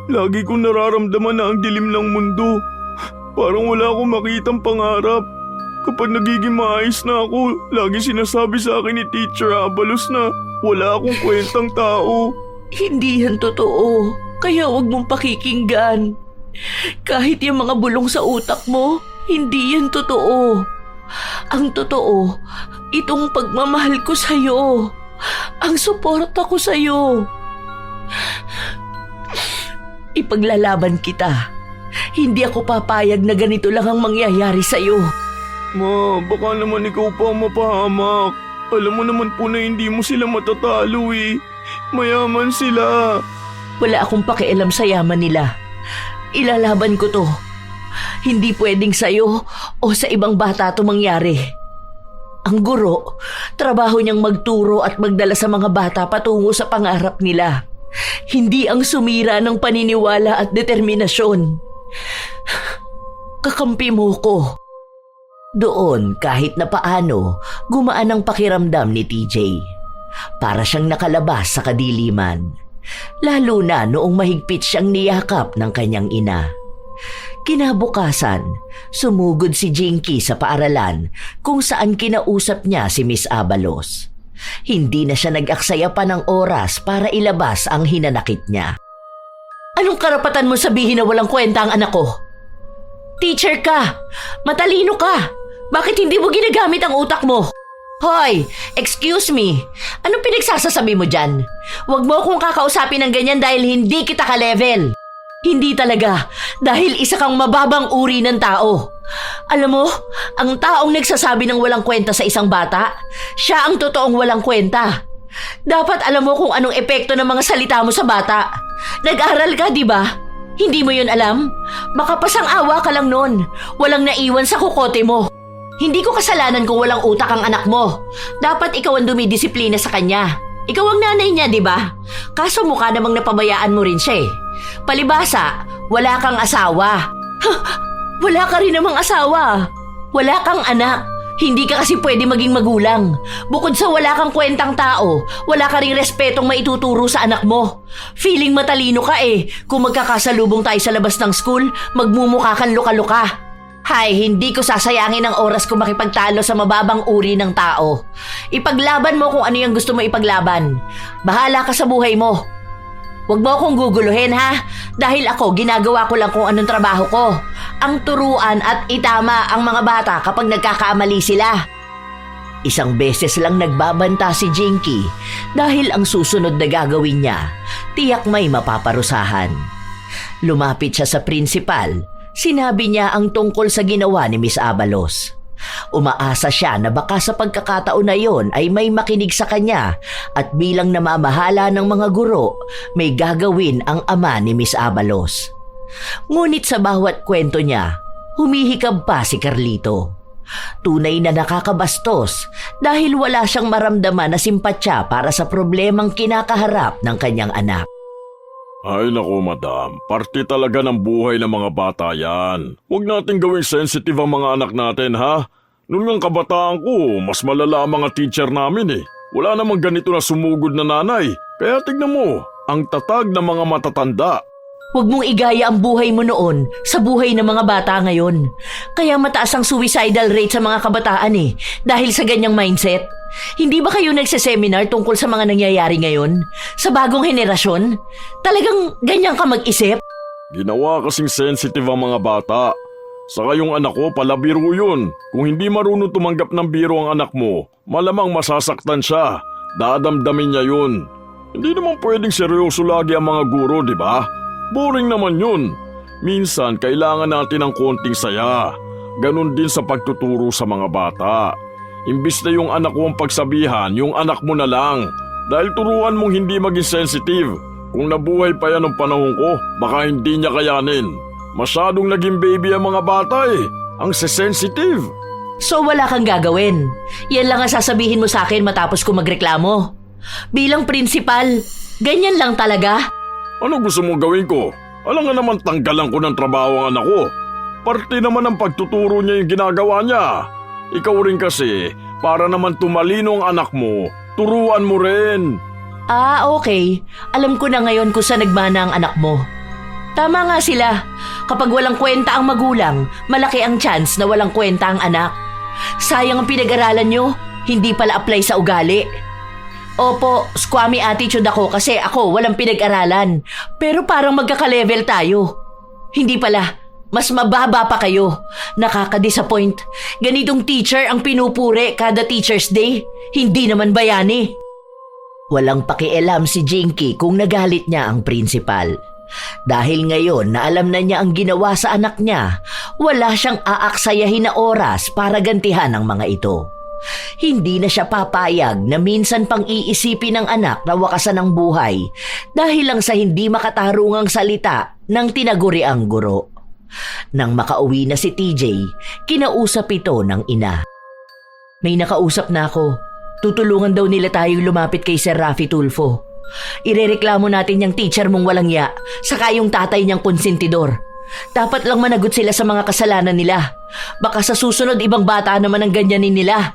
Lagi kong nararamdaman na ang dilim ng mundo. Parang wala akong makitang pangarap. Kapag nagiging maayos na ako, lagi sinasabi sa akin ni Teacher Abalos na wala akong kwentang tao. Hindi yan totoo. Kaya huwag mong pakikinggan. Kahit yung mga bulong sa utak mo, hindi yan totoo. Ang totoo, itong pagmamahal ko sa'yo. Ang suporta ko sa'yo. Ipaglalaban kita. Hindi ako papayag na ganito lang ang mangyayari sa'yo. Ma, baka naman ikaw pa ang mapahamak. Alam mo naman po na hindi mo sila matatalo eh. Mayaman sila. Wala akong pakialam sa yaman nila. Ilalaban ko to. Hindi pwedeng sa'yo o sa ibang bata to mangyari. Ang guro, trabaho niyang magturo at magdala sa mga bata patungo sa pangarap nila. Hindi ang sumira ng paniniwala at determinasyon. Kakampi mo ko. Doon, kahit na paano, gumaan ang pakiramdam ni TJ. Para siyang nakalabas sa kadiliman. Lalo na noong mahigpit siyang niyakap ng kanyang ina. Kinabukasan, sumugod si Jinky sa paaralan kung saan kinausap niya si Miss Abalos. Hindi na siya nag-aksaya pa ng oras para ilabas ang hinanakit niya. Anong karapatan mo sabihin na walang kwenta ang anak ko? Teacher ka! Matalino ka! Bakit hindi mo ginagamit ang utak mo? Hoy! Excuse me! Anong pinagsasasabi mo dyan? Huwag mo akong kakausapin ng ganyan dahil hindi kita ka-level. Hindi talaga, dahil isa kang mababang uri ng tao. Alam mo, ang taong nagsasabi ng walang kwenta sa isang bata, siya ang totoong walang kwenta. Dapat alam mo kung anong epekto ng mga salita mo sa bata. Nag-aral ka, di ba? Hindi mo yun alam? Makapasang awa ka lang nun. Walang naiwan sa kukote mo. Hindi ko kasalanan kung walang utak ang anak mo. Dapat ikaw ang dumidisiplina sa kanya. Ikaw ang nanay niya, di ba? Kaso mukha namang napabayaan mo rin siya eh. Palibasa, wala kang asawa. Wala ka rin namang asawa. Wala kang anak. Hindi ka kasi pwede maging magulang. Bukod sa wala kang kwentang tao, wala ka ring respetong maituturo sa anak mo. Feeling matalino ka eh. Kung magkakasalubong tayo sa labas ng school, magmumukha kang luka-luka. Hay, hindi ko sasayangin ang oras ko makipagtalo sa mababang uri ng tao. Ipaglaban mo kung ano yung gusto mo ipaglaban. Bahala ka sa buhay mo. Huwag mo akong guguluhin ha, dahil ako ginagawa ko lang kung anong trabaho ko. Ang turuan at itama ang mga bata kapag nagkakamali sila. Isang beses lang nagbabanta si Jinky dahil ang susunod na gagawin niya, tiyak may mapaparusahan. Lumapit siya sa principal. Sinabi niya ang tungkol sa ginawa ni Miss Abalos. Umaasa siya na baka sa pagkakataon na yon ay may makinig sa kanya at bilang namamahala ng mga guro, may gagawin ang ama ni Miss Abalos. Ngunit sa bawat kwento niya, humihikab pa si Carlito. Tunay na nakakabastos dahil wala siyang maramdaman na simpatya para sa problemang kinakaharap ng kanyang anak. Ay nako madam, parte talaga ng buhay ng mga bata yan. Huwag natin gawing sensitive ang mga anak natin ha. Noong ang kabataan ko, mas malala ang mga teacher namin eh. Wala namang ganito na sumugod na nanay. Kaya tignan mo, ang tatag ng mga matatanda. Huwag mong igaya ang buhay mo noon sa buhay ng mga bata ngayon. Kaya mataas ang suicidal rate sa mga kabataan dahil sa ganyang mindset. Hindi ba kayo nagseseminar tungkol sa mga nangyayari ngayon? Sa bagong henerasyon? Talagang ganyan ka mag-isip? Ginawa kasing sensitive ang mga bata. Saka yung anak ko pala biro yun. Kung hindi marunong tumanggap ng biro ang anak mo, malamang masasaktan siya. Dadamdamin niya yun. Hindi naman pwedeng seryoso lagi ang mga guro, di ba? Boring naman yun. Minsan, kailangan natin ng konting saya. Ganon din sa pagtuturo sa mga bata. Imbis na yung anak ko ang pagsabihan, yung anak mo na lang. Dahil turuan mong hindi maging sensitive. Kung nabuhay pa yan ng panahon ko, baka hindi niya kayanin. Masyadong naging baby ang mga bata Ang sensitive. So wala kang gagawin. Yan lang ang sasabihin mo sa akin matapos ko magreklamo. Bilang prinsipal, ganyan lang talaga. Ano gusto mong gawin ko? Alam nga naman tanggalan ko ng trabaho ang anak ko. Parte naman ng pagtuturo niya yung ginagawa niya. Ikaw rin kasi, para naman tumalino ang anak mo, turuan mo rin. Ah, okay. Alam ko na ngayon kung saan nagmana ang anak mo. Tama nga sila. Kapag walang kwenta ang magulang, malaki ang chance na walang kwenta ang anak. Sayang ang pinag-aralan nyo, hindi pala apply sa ugali. Opo, squammy attitude ako kasi ako walang pinag-aralan. Pero parang magkaka-level tayo. Hindi pala, mas mababa pa kayo. Nakaka-disappoint. Ganitong teacher ang pinupuri kada Teacher's Day. Hindi naman bayani. Walang pakialam si Jinky kung nagalit niya ang principal. Dahil ngayon na alam na niya ang ginawa sa anak niya, wala siyang aaksayahin na oras para gantihan ang mga ito. Hindi na siya papayag na minsan pang iisipin ng anak na wakasan ng buhay dahil lang sa hindi makatarungang salita ng tinaguriang guro. Nang makauwi na si TJ, kinausap ito ng ina. May nakausap na ako. Tutulungan daw nila tayong lumapit kay Sir Raffy Tulfo. Irereklamo natin yung teacher mong walang ya, saka yung tatay niyang konsentidor. Dapat lang managot sila sa mga kasalanan nila. Baka sa susunod ibang bata naman ang ganyanin nila.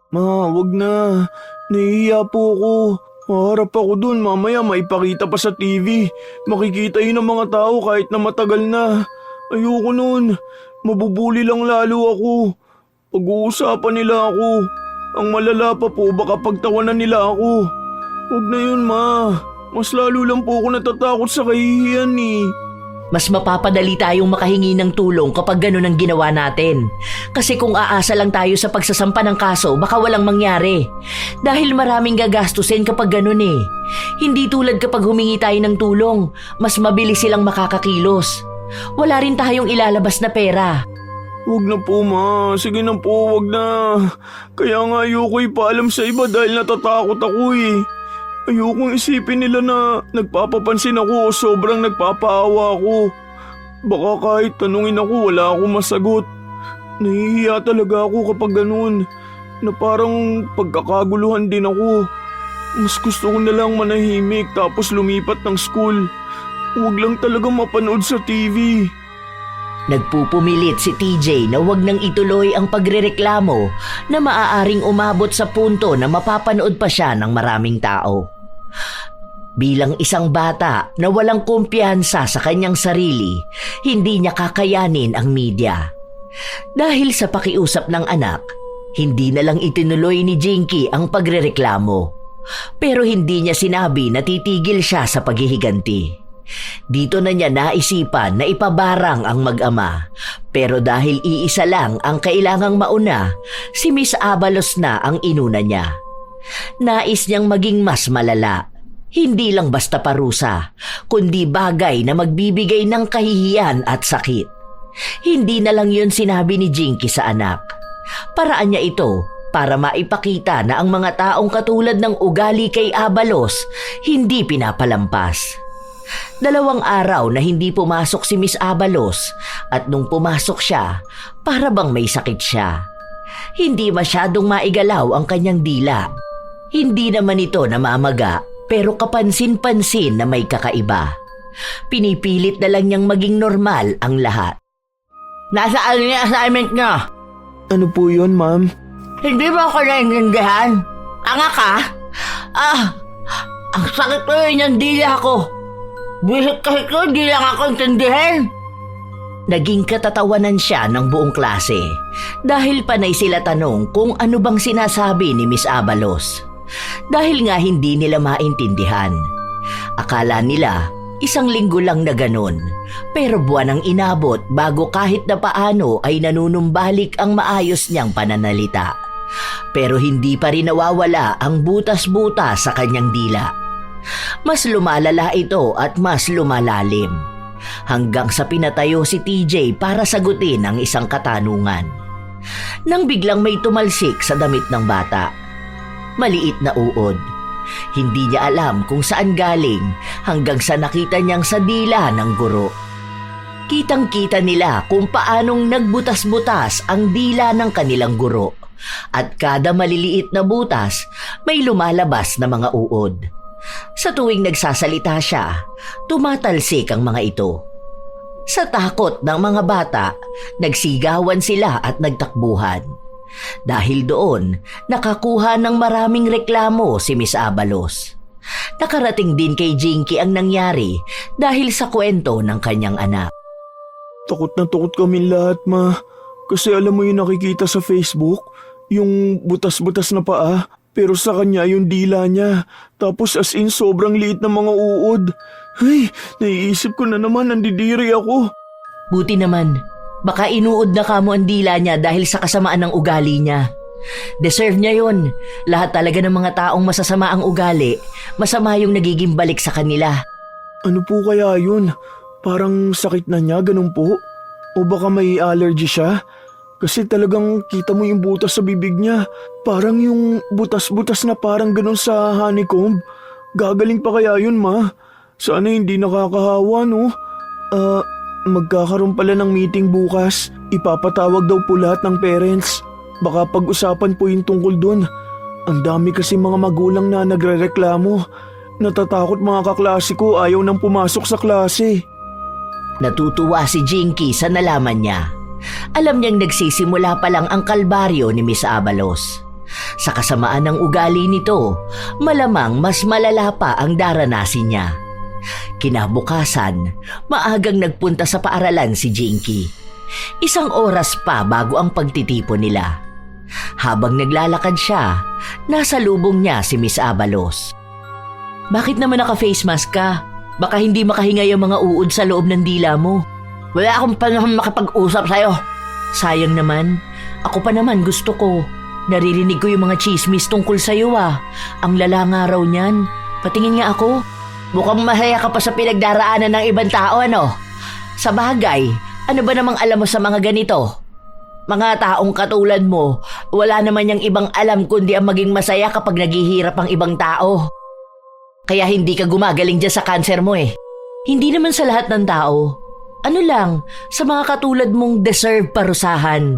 Ma, wag na. Nahihiya po ako. Maharap ako dun, mamaya maipakita pa sa TV. Makikita yun ng mga tao kahit na matagal na. Ayoko nun. Mabubuli lang lalo ako. Pag-uusapan nila ako. Ang malala pa po, baka pagtawanan nila ako. Huwag na yun, ma. Mas lalo lang po ako natatakot sa kahihiyan Mas mapapadali tayong makahingi ng tulong kapag ganun ang ginawa natin. Kasi kung aasa lang tayo sa pagsasampa ng kaso, baka walang mangyari. Dahil maraming gagastusin kapag ganun Hindi tulad kapag humingi tayo ng tulong, mas mabilis silang makakakilos. Wala rin tayong ilalabas na pera. Huwag na po, ma. Sige na po, huwag na. Kaya nga ayoko ipaalam sa iba dahil natatakot ako Ayokong isipin nila na nagpapapansin ako o sobrang nagpapaawa ako. Baka kahit tanungin ako, wala akong masagot. Nahihiya talaga ako kapag ganun, na parang pagkakaguluhan din ako. Mas gusto ko na lang manahimik tapos lumipat ng school. Huwag lang talaga mapanood sa TV. Nagpupumilit si TJ na wag nang ituloy ang pagrereklamo na maaaring umabot sa punto na mapapanood pa siya ng maraming tao. Bilang isang bata na walang kumpiyansa sa kanyang sarili, hindi niya kakayanin ang media. Dahil sa pakiusap ng anak, hindi na lang itinuloy ni Jinky ang pagrereklamo. Pero hindi niya sinabi na titigil siya sa paghihiganti. Dito na niya naisipan na ipabarang ang mag-ama. Pero dahil iisa lang ang kailangang mauna, si Miss Abalos na ang inuna niya. Nais niyang maging mas malala. Hindi lang basta parusa, kundi bagay na magbibigay ng kahihiyan at sakit. Hindi na lang yun sinabi ni Jinky sa anak. Paraan niya ito para maipakita na ang mga taong katulad ng ugali kay Abalos hindi pinapalampas. 2 araw na hindi pumasok si Miss Abalos at nung pumasok siya, para bang may sakit siya. Hindi masyadong maigalaw ang kanyang dila. Hindi naman ito namamaga pero kapansin-pansin na may kakaiba. Pinipilit na lang niyang maging normal ang lahat. Nasaan yung assignment niya? Ano po yun, ma'am? Hindi mo ako naiintindihan? Anga ka? Ang sakit ko yun yung dila ko. Bisit kasi ko, di lang ako intindihin. Naging katatawanan siya ng buong klase dahil panay sila tanong kung ano bang sinasabi ni Miss Abalos. Dahil nga hindi nila maintindihan. Akala nila isang linggo lang na ganun, pero buwan ang inabot bago kahit na paano ay nanunumbalik ang maayos niyang pananalita. Pero hindi pa rin nawawala ang butas-butas sa kanyang dila. Mas lumalala ito at mas lumalalim. Hanggang sa pinatayo si TJ para sagutin ang isang katanungan. Nang biglang may tumalsik sa damit ng bata. Maliit na uod. Hindi niya alam kung saan galing hanggang sa nakita niyang sa dila ng guro. Kitang-kita nila kung paanong nagbutas-butas ang dila ng kanilang guro. At kada maliliit na butas, may lumalabas na mga uod. Sa tuwing nagsasalita siya, tumatalsik ang mga ito. Sa takot ng mga bata, nagsigawan sila at nagtakbuhan. Dahil doon, nakakuha ng maraming reklamo si Miss Abalos. Nakarating din kay Jinky ang nangyari dahil sa kwento ng kanyang anak. Takot na takot kami lahat, ma. Kasi alam mo yung nakikita sa Facebook, yung butas-butas na paa, pero sa kanya yung dila niya. Tapos as in sobrang liit ng mga uod. Ay, naiisip ko na naman, nandidiri ako. Buti naman, baka inuod na kamo ang dila niya dahil sa kasamaan ng ugali niya. Deserve niya yun. Lahat talaga ng mga taong masasama ang ugali, masama yung nagiging balik sa kanila. Ano po kaya yun? Parang sakit na niya, ganun po? O baka may allergy siya? Kasi talagang kita mo yung butas sa bibig niya. Parang yung butas-butas na parang ganun sa honeycomb. Gagaling pa kaya yun, ma? Sana hindi nakakahawa, no? Magkakaroon pala ng meeting bukas. Ipapatawag daw po lahat ng parents. Baka pag-usapan po yung tungkol dun. Ang dami kasi mga magulang na nagrereklamo. Natatakot mga kaklase ko, ayaw nang pumasok sa klase. Natutuwa si Jinky sa nalaman niya. Alam niyang nagsisimula pa lang ang kalbaryo ni Miss Abalos. Sa kasamaan ng ugali nito, malamang mas malala pa ang daranasin niya. Kinabukasan, maagang nagpunta sa paaralan si Jinky. 1 oras pa bago ang pagtitipon nila. Habang naglalakad siya, nasa lubong niya si Miss Abalos. Bakit naman naka-face mask ka? Baka hindi makahinga yung mga uod sa loob ng dila mo. Wala akong panahon makapag-usap sa'yo. Sayang naman. Ako pa naman gusto ko. Naririnig ko yung mga chismis tungkol sa'yo ah. Ang lala nga raw niyan. Patingin nga ako. Mukhang masaya ka pa sa pinagdaraanan ng ibang tao, ano? Sa bagay, ano ba namang alam mo sa mga ganito? Mga taong katulad mo, wala naman yung ibang alam kundi ang maging masaya kapag naghihirap ang ibang tao. Kaya hindi ka gumagaling dyan sa cancer mo eh. Hindi naman sa lahat ng tao. Ano lang, sa mga katulad mong deserve parusahan.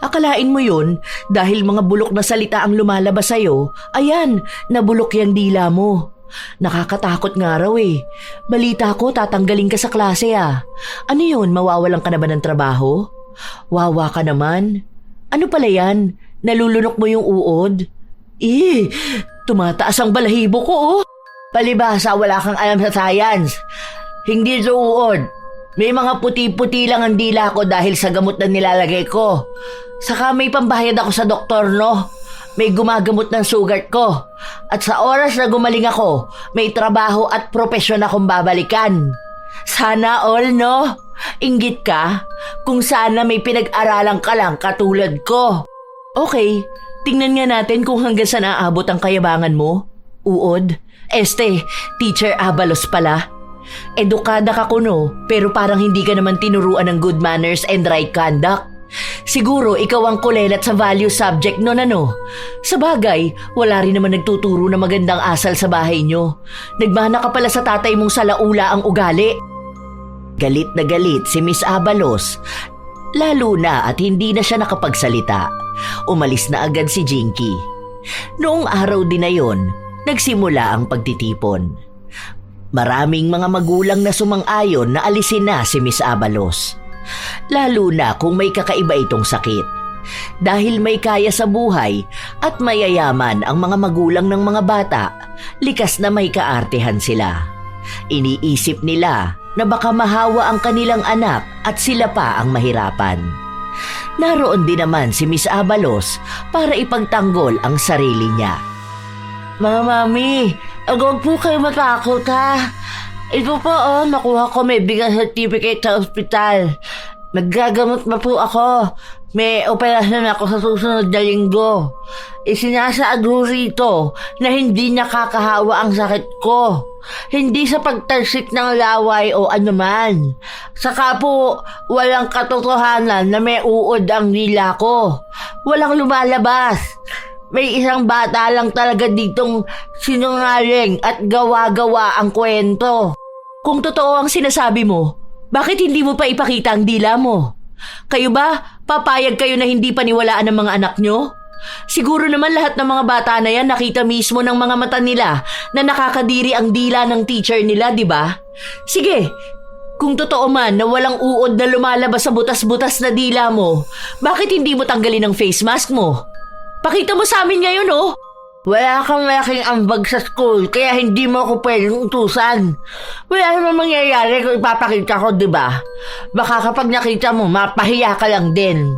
Akalain mo yun, dahil mga bulok na salita ang lumalabas sa'yo, ayan, nabulok yung dila mo. Nakakatakot nga raw eh. Balita ko, tatanggalin ka sa klase ah. Ano yun, mawawalan ka na ba ng trabaho? Wawa ka naman. Ano pala yan? Nalulunok mo yung uod? Tumataas ang balahibo ko oh. Palibhasa, wala kang alam sa science. Hindi ito uod. May mga puti-puti lang ang dila ko dahil sa gamot na nilalagay ko. Saka may pambayad ako sa doktor, no? May gumagamot ng sugar ko. At sa oras na gumaling ako, may trabaho at propesyon akong babalikan. Sana all, no? Inggit ka? Kung sana may pinag-aralan ka lang katulad ko. Okay, tingnan nga natin kung hanggang saan aabot ang kayabangan mo. Uod? Teacher Abalos pala. Edukada ka kuno, pero parang hindi ka naman tinuruan ng good manners and right conduct. Siguro ikaw ang kulelat sa value subject no ano. Sa bagay, wala rin naman nagtuturo na magandang asal sa bahay nyo. Nagmana ka pala sa tatay mong salaula ang ugali. Galit na galit si Miss Abalos, lalo na at hindi na siya nakapagsalita. Umalis na agad si Jinky. Noong araw din na yon, nagsimula ang pagtitipon. Maraming mga magulang na sumang-ayon na alisin na si Miss Abalos. Lalo na kung may kakaiba itong sakit. Dahil may kaya sa buhay at mayayaman ang mga magulang ng mga bata, likas na may kaartehan sila. Iniisip nila na baka mahawa ang kanilang anak at sila pa ang mahirapan. Naroon din naman si Miss Abalos para ipagtanggol ang sarili niya. Mga mami, huwag po kayo matakot ha. Ito po nakuha ko may bigyan certificate sa ospital. Naggagamot na po ako. May operasyon ako sa susunod na linggo. Isinasaad rito na hindi nakakahawa ang sakit ko. Hindi sa pagtalsik ng laway o anuman. Saka po, walang katotohanan na may uod ang dila ko. Walang lumalabas. May isang bata lang talaga ditong sinungaling at gawa-gawa ang kwento. Kung totoo ang sinasabi mo, bakit hindi mo pa ipakita ang dila mo? Kayo ba, papayag kayo na hindi paniwalaan ng mga anak nyo? Siguro naman lahat ng mga bata na yan nakita mismo ng mga mata nila na nakakadiri ang dila ng teacher nila, di ba? Sige, kung totoo man na walang uod na lumalabas sa butas-butas na dila mo, bakit hindi mo tanggalin ang face mask mo? Pakita mo sa amin ngayon, oh! Wala kang malaking ambag sa school, kaya hindi mo ako pwedeng utusan. Wala naman mangyayari kung ipapakita ko, di ba? Baka kapag nakita mo, mapahiya ka lang din.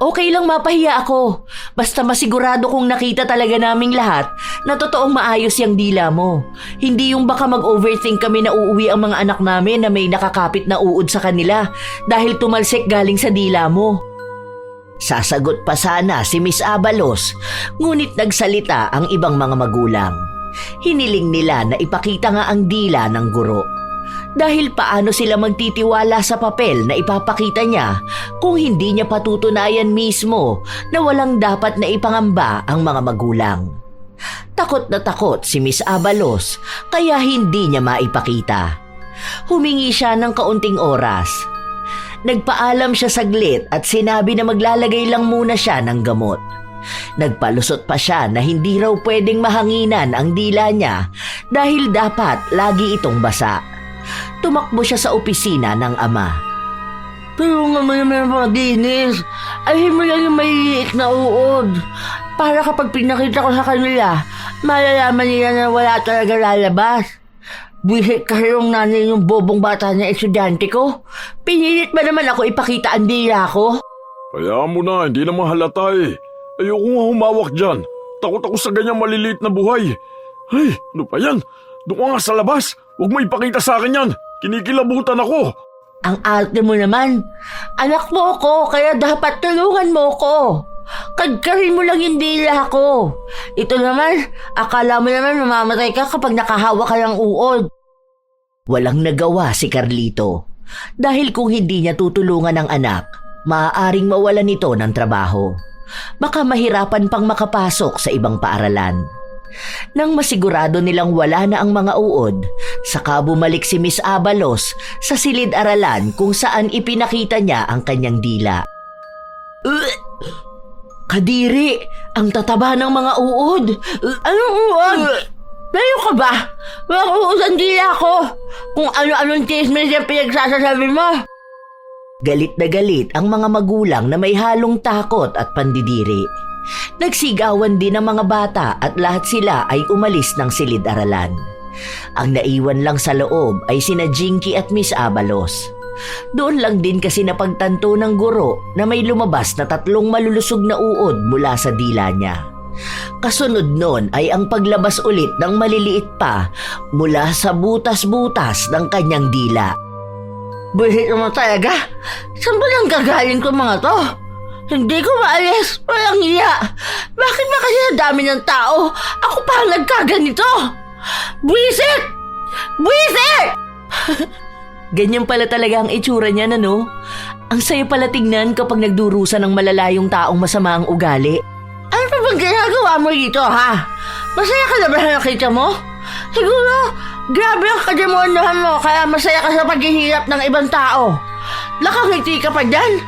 Okay lang mapahiya ako. Basta masigurado kong nakita talaga naming lahat na totoong maayos yung dila mo. Hindi yung baka mag-overthink kami na uuwi ang mga anak namin na may nakakapit na uod sa kanila dahil tumalsik galing sa dila mo. Sasagot pa sana si Miss Abalos, ngunit nagsalita ang ibang mga magulang. Hiniling nila na ipakita nga ang dila ng guro. Dahil paano sila magtitiwala sa papel na ipapakita niya kung hindi niya patutunayan mismo na walang dapat na ipangamba ang mga magulang. Takot na takot si Miss Abalos kaya hindi niya maipakita. Humingi siya ng kaunting oras. Nagpaalam siya saglit at sinabi na maglalagay lang muna siya ng gamot. Nagpalusot pa siya na hindi raw pwedeng mahanginan ang dila niya dahil dapat lagi itong basa. Tumakbo siya sa opisina ng ama. Tulungan mo naman mga dinis. Ayun mo lang yung maliliit na uod. Para kapag pinakita ko sa kanila, malalaman nila na wala talaga lalabas. Buisit kasi yung nanay yung bobong bata na estudyante ko. Pinilit ba naman ako ipakita ang dila ko? Kaya mo na, hindi naman halata eh. Ayoko nga humawak dyan. Takot ako sa ganyang maliliit na buhay. Ay, ano pa yan? Doon ka nga sa labas. Huwag mo ipakita sa akin yan. Kinikilabutan ako. Ang arte mo naman. Anak mo ko, kaya dapat tulungan mo ko. Kadkarin mo lang yung dila ko. Ito naman, akala mo naman mamamatay ka kapag nakahawa ka ng uod. Walang nagawa si Carlito. Dahil kung hindi niya tutulungan ang anak, maaaring mawalan nito ng trabaho. Baka mahirapan pang makapasok sa ibang paaralan. Nang masigurado nilang wala na ang mga uod, saka bumalik si Miss Abalos sa silid-aralan kung saan ipinakita niya ang kanyang dila. Kadiri, ang tataba ng mga uod. Anong uod? Layo ka ba? Walang uod ang dila ko. Kung ano-anong chismis yung pinagsasasabi mo. Galit na galit ang mga magulang na may halong takot at pandidiri. Nagsigawan din ang mga bata at lahat sila ay umalis ng silid-aralan. Ang naiwan lang sa loob ay sina Jinky at Miss Abalos. Doon lang din kasi napagtanto ng guro na may lumabas na 3 malulusog na uod mula sa dila niya. Kasunod nun ay ang paglabas ulit ng maliliit pa mula sa butas-butas ng kanyang dila. Buhit naman talaga. Saan ba lang gagaling ko mga to? Hindi ko maalis. Walang iya. Bakit ba kasi ang dami ng tao? Ako pa ang nagkaganito. Buisit! Buisit! Ganyan pala talaga ang itsura niya, no? Ang sayo pala tignan kapag nagdurusa ng malalayong taong masama ang ugali. Ano pa bang ginagawa mo dito, ha? Masaya ka na ba na nakita mo? Siguro, grabe ang kademonyohan mo kaya masaya ka sa paghihirap ng ibang tao. Nakangiti ka pa dyan?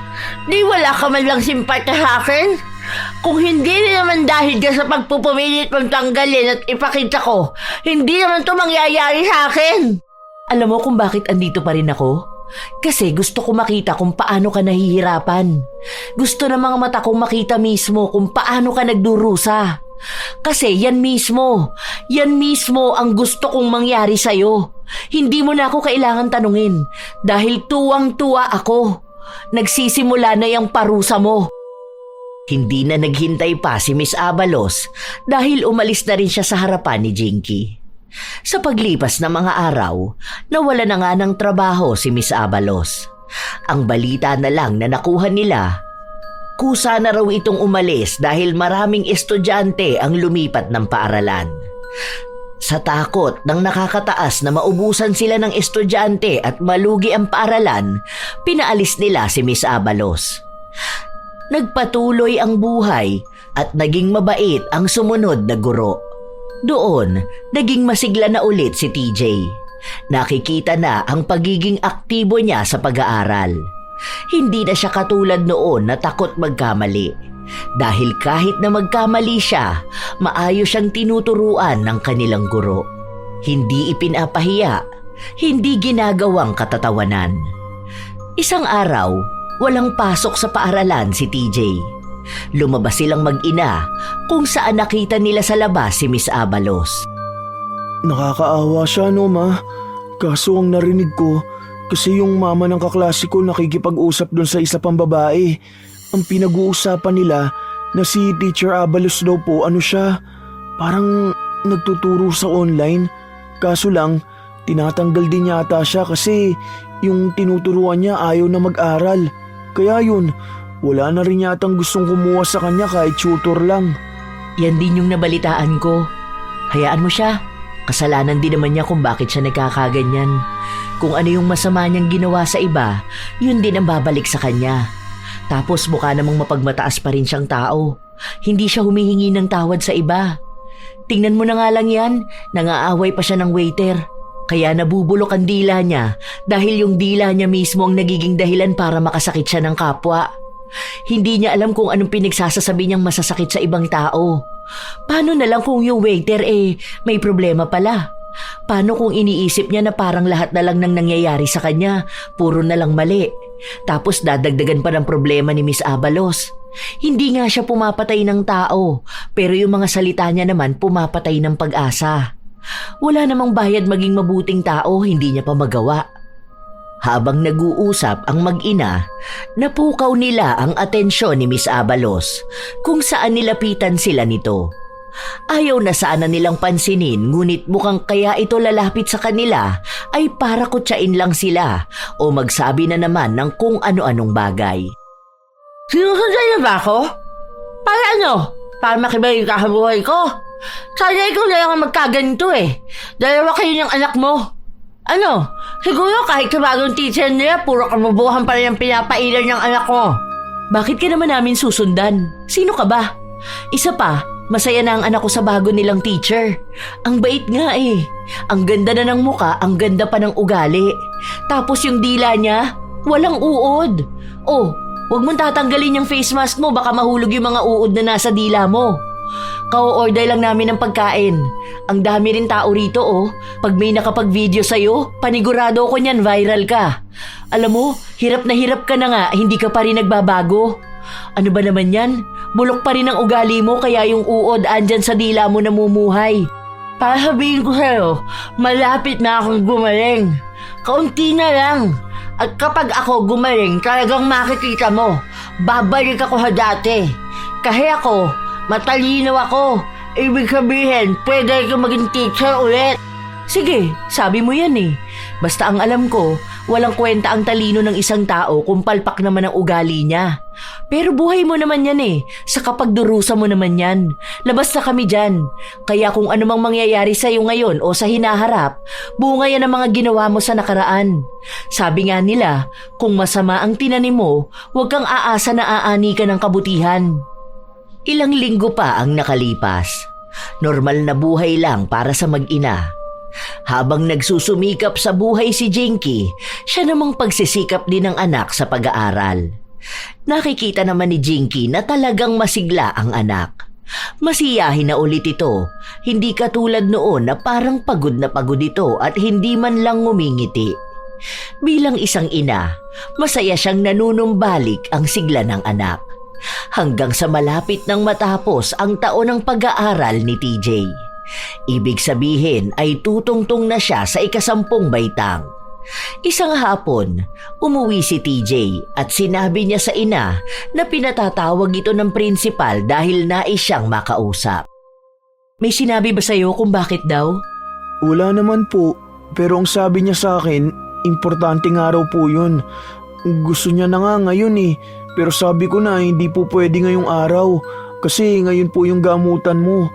Di wala ka man lang simpatya sa akin? Kung hindi naman dahil ka sa pagpupumilit mong tanggalin at ipakita ko, hindi naman to mangyayari sa akin. Alam mo kung bakit andito pa rin ako? Kasi gusto ko makita kung paano ka nahihirapan. Gusto ng mga mata kong makita mismo kung paano ka nagdurusa. Kasi yan mismo ang gusto kong mangyari sa'yo. Hindi mo na ako kailangan tanungin dahil tuwang-tuwa ako. Nagsisimula na yung parusa mo. Hindi na naghintay pa si Miss Abalos dahil umalis na rin siya sa harapan ni Jinky. Sa paglipas ng mga araw, nawala na nga ng trabaho si Miss Abalos. Ang balita na lang na nakuha nila, kusa na raw itong umalis dahil maraming estudyante ang lumipat ng paaralan. Sa takot ng nakakataas na maubusan sila ng estudyante at malugi ang paaralan, pinaalis nila si Miss Abalos. Nagpatuloy ang buhay at naging mabait ang sumunod na guro. Doon, naging masigla na ulit si TJ. Nakikita na ang pagiging aktibo niya sa pag-aaral. Hindi na siya katulad noon na takot magkamali. Dahil kahit na magkamali siya, maayos siyang tinuturuan ng kanilang guro. Hindi ipinapahiya, hindi ginagawang katatawanan. Isang araw, walang pasok sa paaralan si TJ. Lumabas silang mag-ina kung saan nakita nila sa labas si Miss Abalos. Nakakaawa siya, no, ma? Kaso ang narinig ko, kasi yung mama ng kaklase ko nakikipag-usap doon sa isa pang babae. Ang pinag-uusapan nila na si Teacher Abalos daw po, siya, parang nagtuturo sa online. Kaso lang, tinatanggal din yata siya kasi yung tinuturuan niya ayaw na mag-aral. Kaya yun, wala na rin yatang gustong kumuha sa kanya kahit tutor lang. Yan din yung nabalitaan ko. Hayaan mo siya. Kasalanan din naman niya kung bakit siya nagkakaganyan. Kung ano yung masama niyang ginawa sa iba, yun din ang babalik sa kanya. Tapos mukha namang mapagmataas pa rin siyang tao. Hindi siya humihingi ng tawad sa iba. Tingnan mo na nga lang yan, nangaaway pa siya ng waiter. Kaya nabubulok ang dila niya dahil yung dila niya mismo ang nagiging dahilan para makasakit siya ng kapwa. Hindi niya alam kung anong pinagsasasabi niyang masasakit sa ibang tao. Paano na lang kung yung waiter may problema pala? Paano kung iniisip niya na parang lahat na lang nang nangyayari sa kanya, puro na lang mali? Tapos dadagdagan pa ng problema ni Miss Abalos. Hindi nga siya pumapatay ng tao, pero yung mga salita niya naman pumapatay ng pag-asa. Wala namang bayad maging mabuting tao, hindi niya pa magawa. Habang nag-uusap ang mag-ina, napukaw nila ang atensyon ni Miss Abalos kung saan nilapitan sila nito. Ayaw na sana nilang pansinin, ngunit mukhang kaya ito lalapit sa kanila ay para kutsain lang sila o magsabi na naman ng kung ano-anong bagay. Sinusundan niyo ba ako? Para ano? Para makibay ka sa buhay ko? Sana ikaw na lang ang magkaganito Dalawa kayo ng anak mo. Ano? Siguro kahit sa bagong teacher nila, puro kamubuhan pa rin ang pinapailan ng anak ko. Bakit ka naman namin susundan? Sino ka ba? Isa pa, masaya na ang anak ko sa bago nilang teacher. Ang bait nga Ang ganda na ng muka, ang ganda pa ng ugali. Tapos yung dila niya, walang uod. Oh, huwag mong tatanggalin yung face mask mo, baka mahulog yung mga uod na nasa dila mo. Ka-order lang namin ng pagkain. Ang dami rin tao rito Pag may nakapag-video sa'yo, panigurado ko niyan viral ka. Alam mo, hirap na hirap ka na nga, hindi ka pa rin nagbabago. Ano ba naman yan? Bulok pa rin ang ugali mo kaya yung uod andyan sa dila mo namumuhay. Para sabihin ko sa'yo, malapit na akong gumaling. Kaunti na lang. At kapag ako gumaling, talagang makikita mo. Babalik ako sa dati. Kasi ako, matalino ako. Ibig sabihin, pwede ka maging teacher ulit. Sige, sabi mo yan Basta ang alam ko, walang kwenta ang talino ng isang tao kung palpak naman ang ugali niya. Pero buhay mo naman yan sa kapagdurusa mo naman yan. Labas na kami dyan. Kaya kung anumang mangyayari sa'yo ngayon o sa hinaharap, bunga yan ang mga ginawa mo sa nakaraan. Sabi nga nila, kung masama ang tinanim mo, huwag kang aasa na aani ka ng kabutihan. Ilang linggo pa ang nakalipas. Normal na buhay lang para sa mag-ina. Habang nagsusumikap sa buhay si Jinky, siya namang pagsisikap din ng anak sa pag-aaral. Nakikita naman ni Jinky na talagang masigla ang anak. Masiyahin na ulit ito, hindi katulad noon na parang pagod na pagod ito at hindi man lang ngumingiti. Bilang isang ina, masaya siyang nanunumbalik ang sigla ng anak. Hanggang sa malapit nang matapos ang taon ng pag-aaral ni TJ. Ibig sabihin ay tutungtong na siya sa 10 baitang. Isang hapon, umuwi si TJ at sinabi niya sa ina na pinatatawag ito ng prinsipal dahil nais siyang makausap. May sinabi ba sa'yo kung bakit daw? Wala naman po, pero ang sabi niya sa akin, importanteng araw po yun. Gusto niya na nga ngayon pero sabi ko na hindi po pwede ngayong araw kasi ngayon po yung gamutan mo.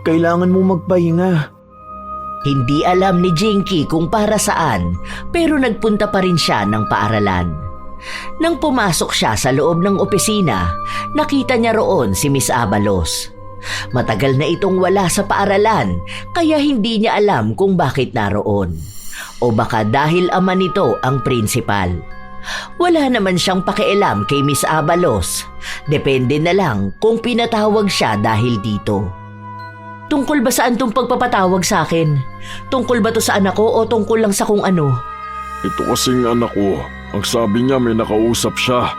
Kailangan mo magpahinga. Hindi alam ni Jinky kung para saan, pero nagpunta pa rin siya ng paaralan. Nang pumasok siya sa loob ng opisina, nakita niya roon si Miss Abalos. Matagal na itong wala sa paaralan, kaya hindi niya alam kung bakit naroon. O baka dahil ama nito ang prinsipal. Wala naman siyang pakialam kay Miss Abalos. Depende na lang kung pinatawag siya dahil dito. Tungkol ba saan tong pagpapatawag sa akin? Tungkol ba to sa anak ko o tungkol lang sa kung ano? Ito kasing anak ko. Ang sabi niya may nakausap siya.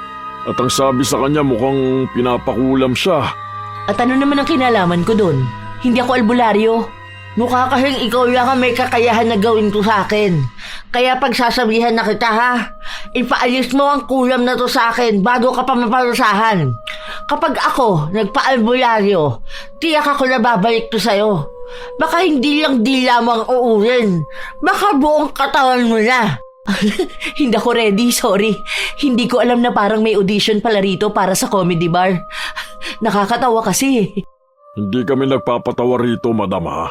At ang sabi sa kanya mukhang pinapakulam siya. At ano naman ang kinalaman ko dun? Hindi ako albularyo. Mukha kasing ikaw lang ang may kakayahan na gawin to sa akin. Kaya pagsasabihan na kita ha, ipaalis mo ang kulam na to sa akin bago ka pa maparusahan. Kapag ako nagpa-albularyo, tiyak ako na babalik to sa'yo. Baka hindi lang dila mo ang uurin. Baka buong katawan mo na. Hindi ako ready, sorry. Hindi ko alam na parang may audition pala rito para sa comedy bar. Nakakatawa kasi. Hindi kami nagpapatawa rito, madam ha.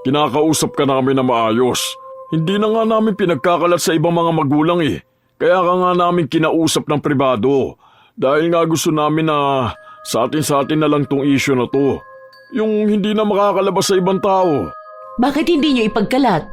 Kinakausap ka namin na maayos. Hindi na nga namin pinagkakalat sa ibang mga magulang Kaya ka nga namin kinausap ng pribado. Dahil nga gusto namin na sa atin na lang tong issue na to. Yung hindi na makakalabas sa ibang tao. Bakit hindi nyo ipagkalat?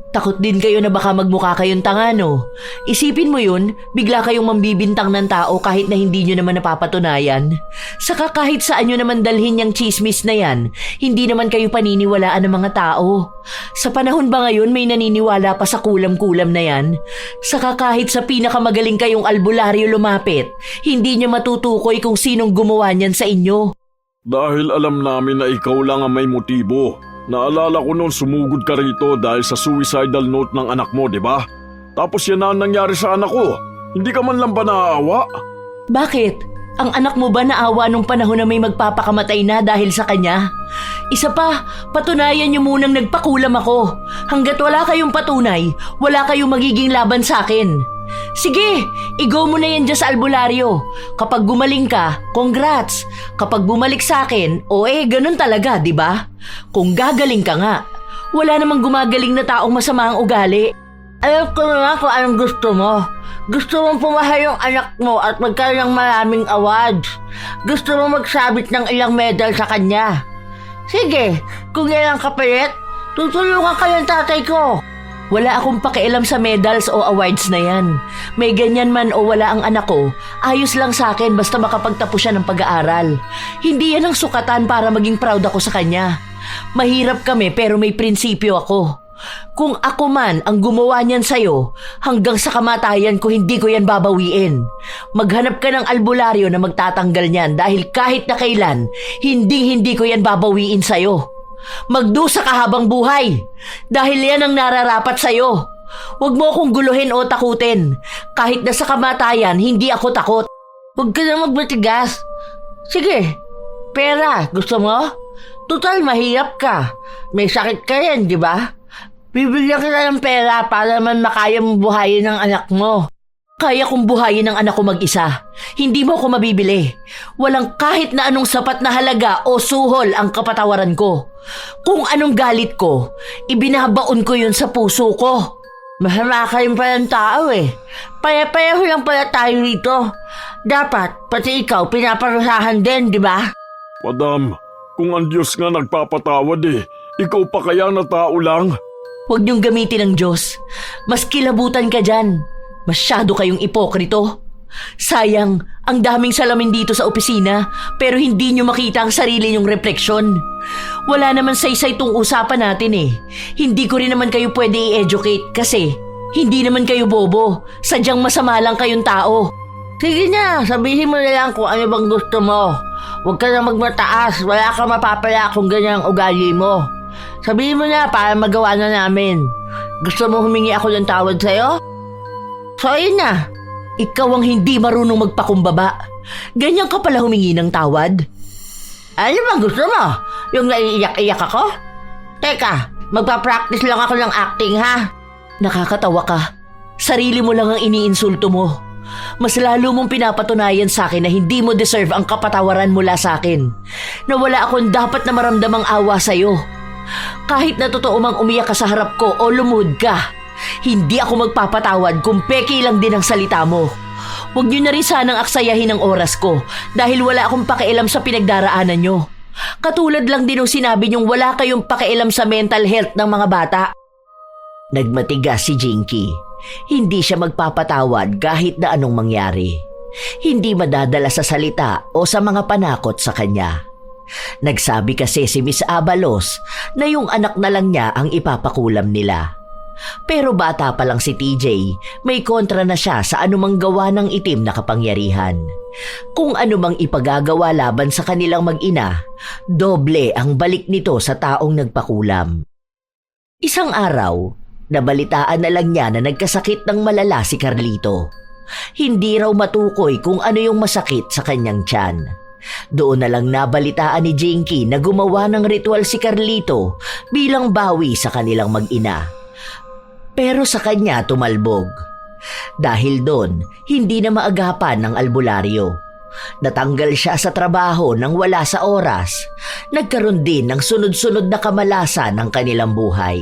Takot din kayo na baka magmukha kayong tanga, no? Isipin mo yun, bigla kayong mambibintang ng tao kahit na hindi nyo naman napapatunayan. Saka kahit saan nyo naman dalhin yung chismis na yan, hindi naman kayo paniniwalaan ng mga tao. Sa panahon ba ngayon may naniniwala pa sa kulam-kulam na yan? Saka kahit sa pinakamagaling kayong albularyo lumapit, hindi nyo matutukoy kung sinong gumawa niyan sa inyo. Dahil alam namin na ikaw lang ang may motibo. Naalala ko noon sumugod ka rito dahil sa suicidal note ng anak mo, di ba? Tapos yan na ang nangyari sa anak ko. Hindi ka man lang ba naaawa? Bakit? Ang anak mo ba naawa nung panahon na may magpapakamatay na dahil sa kanya? Isa pa, patunayan niyo munang nagpakulam ako. Hanggat wala kayong patunay, wala kayong magiging laban sa akin. Sige, i-go mo na yan dyan sa albularyo. Kapag gumaling ka, congrats. Kapag bumalik sa akin, ganun talaga, di ba? Kung gagaling ka nga, wala namang gumagaling na taong masama ang ugali. Alam ko na kung anong gusto mo. Gusto mong pumahay yung anak mo at magkaroon ng maraming awards. Gusto mong magsabit ng ilang medal sa kanya. Sige, kung yan ang kapalit, tutulungan ka ng tatay ko. Wala akong pakialam sa medals o awards na yan. May ganyan man o wala ang anak ko, ayos lang sa akin basta makapagtapos siya ng pag-aaral. Hindi yan ang sukatan para maging proud ako sa kanya. Mahirap kami pero may prinsipyo ako. Kung ako man ang gumawa niyan sa'yo, hanggang sa kamatayan ko hindi ko yan babawiin. Maghanap ka ng albularyo na magtatanggal niyan dahil kahit na kailan, hindi ko yan babawiin sa'yo. Magdusa ka habang buhay dahil yan ang nararapat sa'yo. Huwag mo akong guluhin o takutin. Kahit na sa kamatayan, hindi ako takot. Huwag ka na magbatigas. Sige, pera, gusto mo? Total, mahirap ka. May sakit ka yan, di ba? Bibigyan kita ng pera para man makaya mong buhayin ng anak mo. Kaya kong buhayin ang anak ko mag-isa. Hindi mo ako mabibili. Walang kahit na anong sapat na halaga o suhol ang kapatawaran ko. Kung anong galit ko, ibinabaon ko yun sa puso ko. Masama kayong palang tao Paya-payaho lang pala tayo rito. Dapat, pati ikaw, pinaparusahan din, di ba? Madam, kung ang Diyos nga nagpapatawad ikaw pa kaya na tao lang? Huwag niyong gamitin ang Diyos. Mas kilabutan ka dyan. Masyado kayong ipokrito. Sayang, ang daming salamin dito sa opisina pero hindi nyo makita ang sarili nyong refleksyon. Wala naman saysay itong usapan natin Hindi ko rin naman kayo pwede i-educate kasi hindi naman kayo bobo. Sadyang masama lang kayong tao. Sige na, sabihin mo na lang kung ano bang gusto mo. Huwag ka na magmataas, wala ka mapapala kung ganyan ang ugali mo. Sabihin mo na para magawa na namin. Gusto mo humingi ako ng tawad sa'yo? So ayun na. Ikaw ang hindi marunong magpakumbaba. Ganyan ka pala humingi ng tawad? Ano bang gusto mo? Yung naiiyak-iyak ako? Teka, magpa-practice lang ako ng acting ha? Nakakatawa ka. Sarili mo lang ang iniinsulto mo. Mas lalo mong pinapatunayan sa akin na hindi mo deserve ang kapatawaran mula sa akin. Na wala akong dapat na maramdamang awa sa'yo. Kahit na totoo mang umiyak ka sa harap ko o lumuhod ka, hindi ako magpapatawad kung peki lang din ang salita mo. Huwag niyo na rin sanang aksayahin ang oras ko dahil wala akong pakialam sa pinagdaraanan niyo. Katulad lang din ng sinabi niyong wala kayong pakialam sa mental health ng mga bata. Nagmatigas si Jinky. Hindi siya magpapatawad kahit na anong mangyari. Hindi madadala sa salita o sa mga panakot sa kanya. Nagsabi kasi si Miss Abalos na yung anak na lang niya ang ipapakulam nila. Pero bata pa lang si TJ, may kontra na siya sa anumang gawa ng itim na kapangyarihan. Kung anumang ipagagawa laban sa kanilang mag-ina, doble ang balik nito sa taong nagpakulam. Isang araw, nabalitaan na lang niya na nagkasakit ng malala si Carlito. Hindi raw matukoy kung ano yung masakit sa kanyang tiyan. Doon na lang nabalitaan ni Jinky na gumawa ng ritual si Carlito bilang bawi sa kanilang mag-ina. Pero sa kanya tumalbog. Dahil doon, hindi na maagapan ng albularyo. Natanggal siya sa trabaho nang wala sa oras. Nagkaroon din ng sunod-sunod na kamalasan ng kanilang buhay.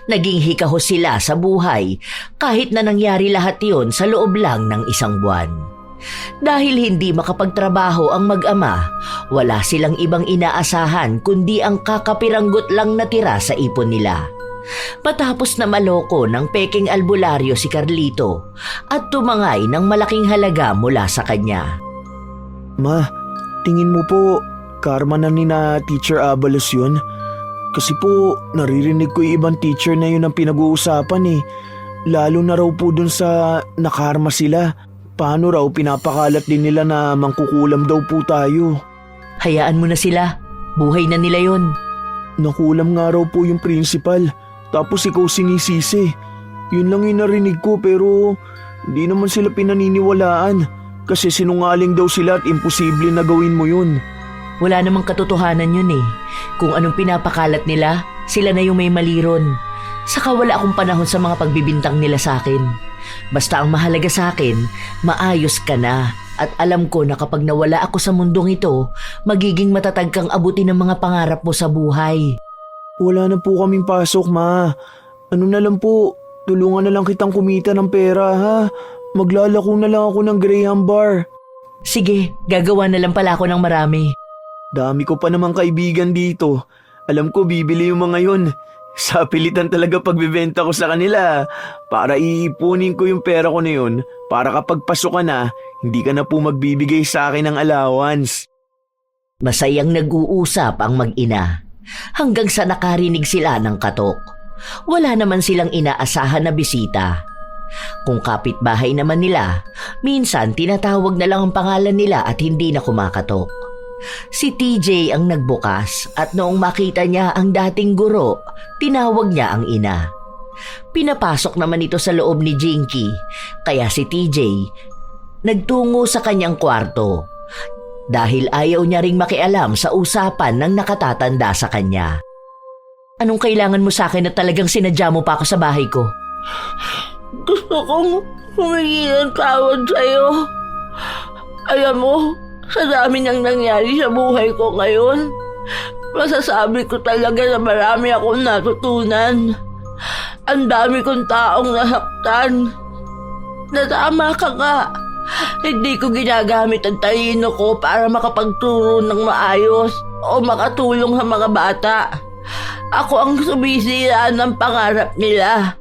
Naging hikahos sila sa buhay kahit na nangyari lahat yon sa loob lang ng isang buwan. Dahil hindi makapagtrabaho ang mag-ama, wala silang ibang inaasahan kundi ang kakapiranggot lang natira sa ipon nila. Matapos na maloko ng peking albularyo si Carlito at tumangay ng malaking halaga mula sa kanya. Ma, tingin mo po, karma na ni na Teacher Abalos yun? Kasi po, naririnig ko yung ibang teacher na yun ang pinag-uusapan eh. Lalo na raw po dun sa nakarma sila. Paano raw pinapakalat din nila na mangkukulam daw po tayo? Hayaan mo na sila. Buhay na nila yon. Nakulam nga raw po yung principal. Tapos ikaw sinisisi. Yun lang yung narinig ko pero di naman sila pinaniniwalaan. Kasi sinungaling daw sila at imposible na gawin mo yun. Wala namang katotohanan yun eh. Kung anong pinapakalat nila, sila na yung may mali ron. Saka wala akong panahon sa mga pagbibintang nila sa akin. Basta ang mahalaga sa akin, maayos ka na. At alam ko na kapag nawala ako sa mundong ito, magiging matatag kang abutin ng mga pangarap mo sa buhay. Wala na po kaming pasok, ma. Ano na lang po, tulungan na lang kitang kumita ng pera, ha? Maglalako na lang ako ng Graham Bar. Sige, gagawa na lang pala ako ng marami. Dami ko pa namang kaibigan dito. Alam ko bibili yung mga yun. Sa pilitan talaga pagbibenta ko sa kanila. Para iipunin ko yung pera ko na yun. Para kapag pasok ka na, hindi ka na po magbibigay sa akin ng allowance. Masayang nag-uusap ang mag-ina. Hanggang sa nakarinig sila ng katok. Wala naman silang inaasahan na bisita. Kung kapitbahay naman nila, minsan tinatawag na lang ang pangalan nila at hindi na kumakatok. Si TJ ang nagbukas at noong makita niya ang dating guro, tinawag niya ang ina. Pinapasok naman ito sa loob ni Jinky, kaya si TJ nagtungo sa kanyang kwarto dahil ayaw niya ring makialam sa usapan ng nakatatanda sa kanya. Anong kailangan mo sa akin na talagang sinadya mo pa ako sa bahay ko? Gusto kong humingi ng tawad sa'yo. Alam mo, sa dami nang nangyari sa buhay ko ngayon, masasabi ko talaga na marami akong natutunan. Ang dami kong taong nasaktan. Natama ka nga. Hindi ko ginagamit ang talino ko para makapagturo ng maayos o makatulong sa mga bata. Ako ang sumisira ng pangarap nila.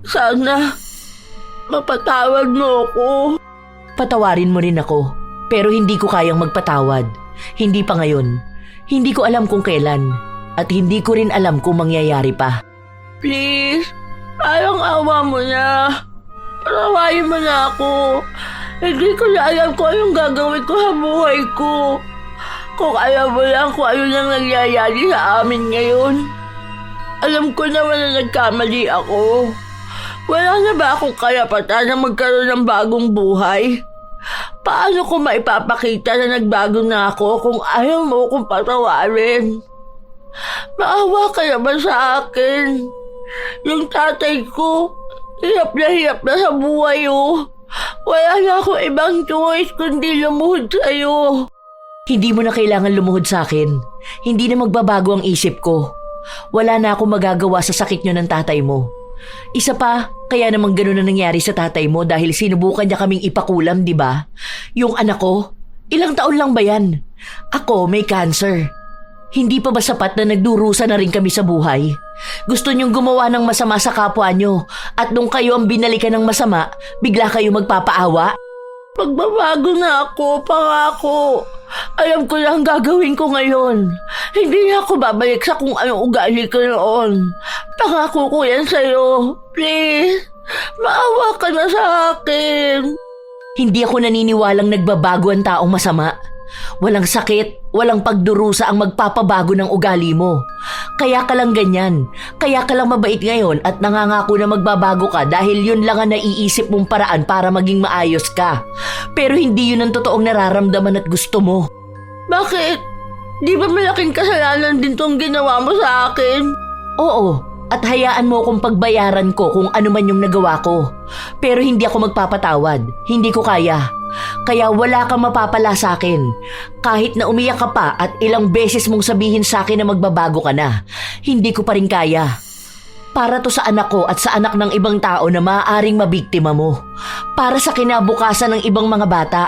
Sana mapatawad mo ako. Patawarin mo rin ako, pero hindi ko kayang magpatawad. Hindi pa ngayon. Hindi ko alam kung kailan. At hindi ko rin alam kung mangyayari pa. Please, parang awa mo na. Patawarin mo na ako. Hindi ko na alam kung anong gagawin ko sa buhay ko. Kung alam mo lang kung ano nang nangyayari sa amin ngayon. Alam ko naman na nagkamali ako. Wala na ba akong karapatan na magkaroon ng bagong buhay? Paano ko maipapakita na nagbago na ako kung ayaw mo kong patawarin? Maawa ka naman sa akin. Yung tatay ko, hirap na sa buhay oh. Wala na akong ibang choice kundi lumuhod sa'yo. Hindi mo na kailangan lumuhod sa akin. Hindi na magbabago ang isip ko. Wala na akong magagawa sa sakit nyo ng tatay mo. Isa pa, kaya naman ganun na nangyari sa tatay mo dahil sinubukan niya kaming ipakulam, di ba? Yung anak ko, ilang taon lang ba yan? Ako may cancer. Hindi pa ba sapat na nagdurusa na rin kami sa buhay? Gusto niyong gumawa ng masama sa kapwa niyo at nung kayo ang binalikan ng masama, bigla kayo magpapaawa? Magbabago na ako, pangako. Alam ko na ang gagawin ko ngayon. Hindi na ako babalik sa kung anong ugali ko noon. Pangako ko yan sa'yo. Please, maawa ka na sa akin. Hindi ako naniniwalang nagbabago ang taong masama. Walang sakit, walang pagdurusa ang magpapabago ng ugali mo. Kaya ka lang ganyan. Kaya ka lang mabait ngayon at nangangako na magbabago ka dahil yun lang ang naiisip mong paraan para maging maayos ka. Pero hindi yun ang totoong nararamdaman at gusto mo. Bakit? Di ba malaking kasalanan din tong ginawa mo sa akin? Oo, at hayaan mo akong pagbayaran ko kung ano man yung nagawa ko. Pero hindi ako magpapatawad. Hindi ko kaya. Kaya wala kang mapapala sa akin. Kahit na umiyak ka pa at ilang beses mong sabihin sa akin na magbabago ka na, hindi ko pa rin kaya. Para to sa anak ko at sa anak ng ibang tao na maaaring mabiktima mo. Para sa kinabukasan ng ibang mga bata.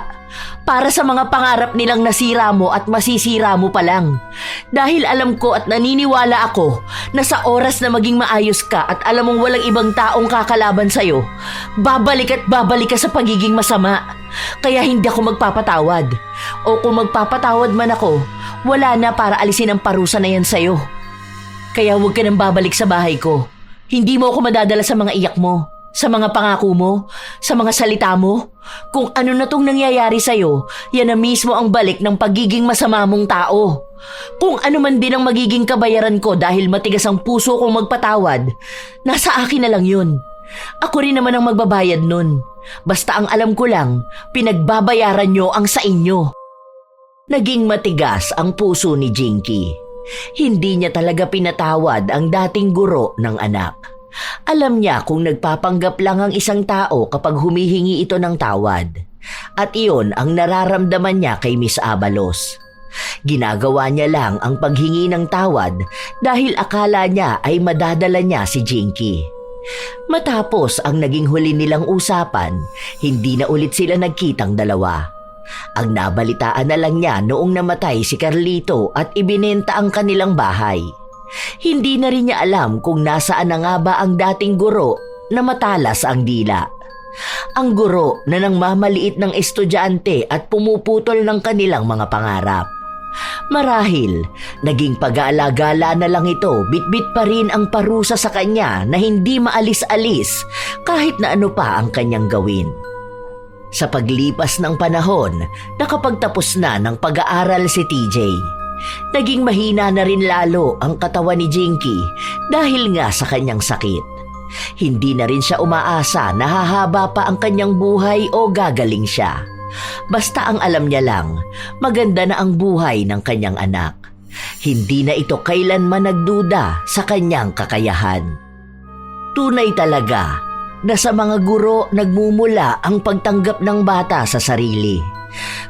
Para sa mga pangarap nilang nasira mo at masisira mo pa lang. Dahil alam ko at naniniwala ako na sa oras na maging maayos ka at alam mong walang ibang taong kakalaban sa'yo, babalik at babalik ka sa pagiging masama. Kaya hindi ako magpapatawad. O kung magpapatawad man ako, wala na para alisin ang parusa na yan sa'yo. Kaya huwag ka nang babalik sa bahay ko. Hindi mo ako madadala sa mga iyak mo, sa mga pangako mo, sa mga salita mo. Kung ano na tong nangyayari sa'yo, yan na mismo ang balik ng pagiging masama mong tao. Kung ano man din ang magiging kabayaran ko dahil matigas ang puso kong magpatawad, nasa akin na lang yun. Ako rin naman ang magbabayad nun. Basta ang alam ko lang, pinagbabayaran nyo ang sa inyo. Naging matigas ang puso ni Jinky. Hindi niya talaga pinatawad ang dating guro ng anak. Alam niya kung nagpapanggap lang ang isang tao kapag humihingi ito ng tawad. At iyon ang nararamdaman niya kay Miss Abalos. Ginagawa niya lang ang paghingi ng tawad dahil akala niya ay madadala niya si Jinky. Matapos ang naging huli nilang usapan, hindi na ulit sila nagkitang dalawa. Ang nabalitaan na lang niya noong namatay si Carlito at ibinenta ang kanilang bahay. Hindi na rin niya alam kung nasaan na nga ba ang dating guro na matalas ang dila. Ang guro na nang mamaliit ng estudyante at pumuputol ng kanilang mga pangarap. Marahil, naging pag-aalagala na lang ito, bitbit pa rin ang parusa sa kanya na hindi maalis-alis kahit na ano pa ang kanyang gawin. Sa paglipas ng panahon, nakapagtapos na ng pag-aaral si TJ. Naging mahina na rin lalo ang katawan ni Jinky dahil nga sa kanyang sakit. Hindi na rin siya umaasa na hahaba pa ang kanyang buhay o gagaling siya. Basta ang alam niya lang, maganda na ang buhay ng kanyang anak. Hindi na ito kailanman nagduda sa kanyang kakayahan. Tunay talaga na sa mga guro nagmumula ang pagtanggap ng bata sa sarili.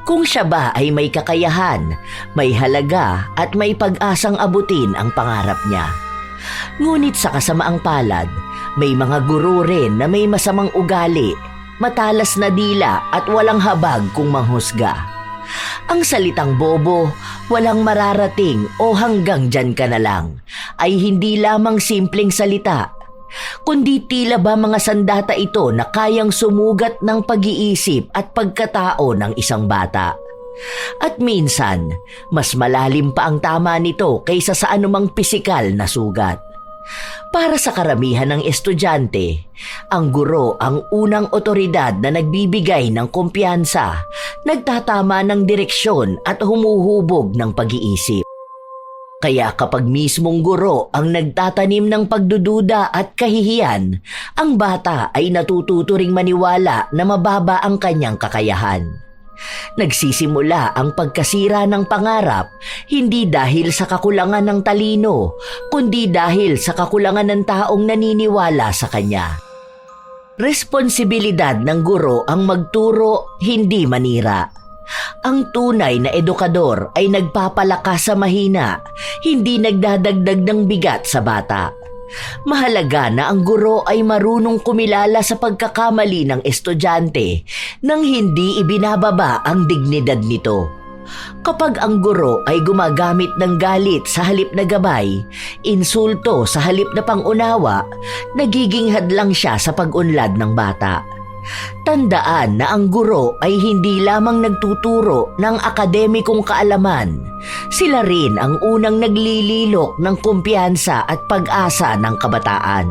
Kung siya ba ay may kakayahan, may halaga at may pag-asang abutin ang pangarap niya. Ngunit sa kasamaang palad, may mga guro rin na may masamang ugali, matalas na dila at walang habag kung manghusga. Ang salitang bobo, walang mararating o hanggang dyan ka na lang, ay hindi lamang simpleng salita, kundi tila ba mga sandata ito na kayang sumugat ng pag-iisip at pagkatao ng isang bata. At minsan, mas malalim pa ang tama nito kaysa sa anumang pisikal na sugat. Para sa karamihan ng estudyante, ang guro ang unang otoridad na nagbibigay ng kumpiyansa, nagtatama ng direksyon at humuhubog ng pag-iisip. Kaya kapag mismong guro ang nagtatanim ng pagdududa at kahihiyan, ang bata ay natututo ring maniwala na mababa ang kanyang kakayahan. Nagsisimula ang pagkasira ng pangarap hindi dahil sa kakulangan ng talino, kundi dahil sa kakulangan ng taong naniniwala sa kanya. Responsibilidad ng guro ang magturo, hindi manira. Ang tunay na edukador ay nagpapalakas sa mahina, hindi nagdadagdag ng bigat sa bata. Mahalaga na ang guro ay marunong kumilala sa pagkakamali ng estudyante nang hindi ibinababa ang dignidad nito. Kapag ang guro ay gumagamit ng galit sa halip na gabay, insulto sa halip na pangunawa, nagiging hadlang siya sa pag-unlad ng bata. Tandaan na ang guro ay hindi lamang nagtuturo ng akademikong kaalaman. Sila rin ang unang naglililok ng kumpiyansa at pag-asa ng kabataan.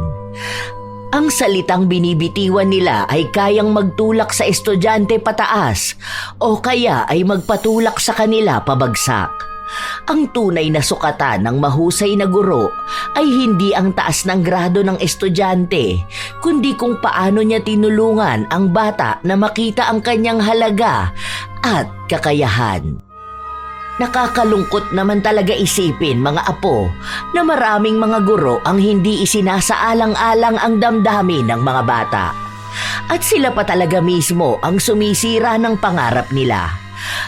Ang salitang binibitiwan nila ay kayang magtulak sa estudyante pataas o kaya ay magpatulak sa kanila pabagsak. Ang tunay na sukatan ng mahusay na guro ay hindi ang taas ng grado ng estudyante, kundi kung paano niya tinulungan ang bata na makita ang kanyang halaga at kakayahan. Nakakalungkot naman talaga isipin, mga apo, na maraming mga guro ang hindi isinasaalang-alang ang damdamin ng mga bata. At sila pa talaga mismo ang sumisira ng pangarap nila.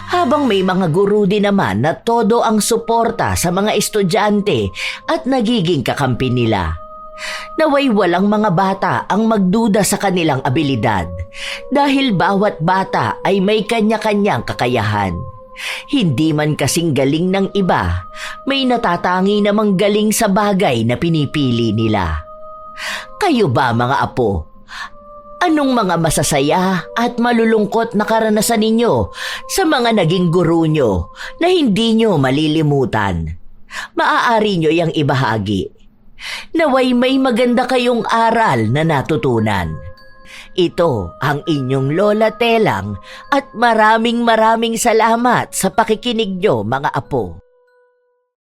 Habang may mga guro din naman na todo ang suporta sa mga estudyante at nagiging kakampi nila. Naway walang mga bata ang magduda sa kanilang abilidad dahil bawat bata ay may kanya-kanyang kakayahan. Hindi man kasing galing ng iba, may natatangi namang galing sa bagay na pinipili nila. Kayo ba, mga apo? Anong mga masasaya at malulungkot na karanasan ninyo sa mga naging guro nyo na hindi nyo malilimutan? Maaari nyo yang ibahagi. Naway may maganda kayong aral na natutunan. Ito ang inyong Lola Telang at maraming salamat sa pakikinig nyo, mga apo.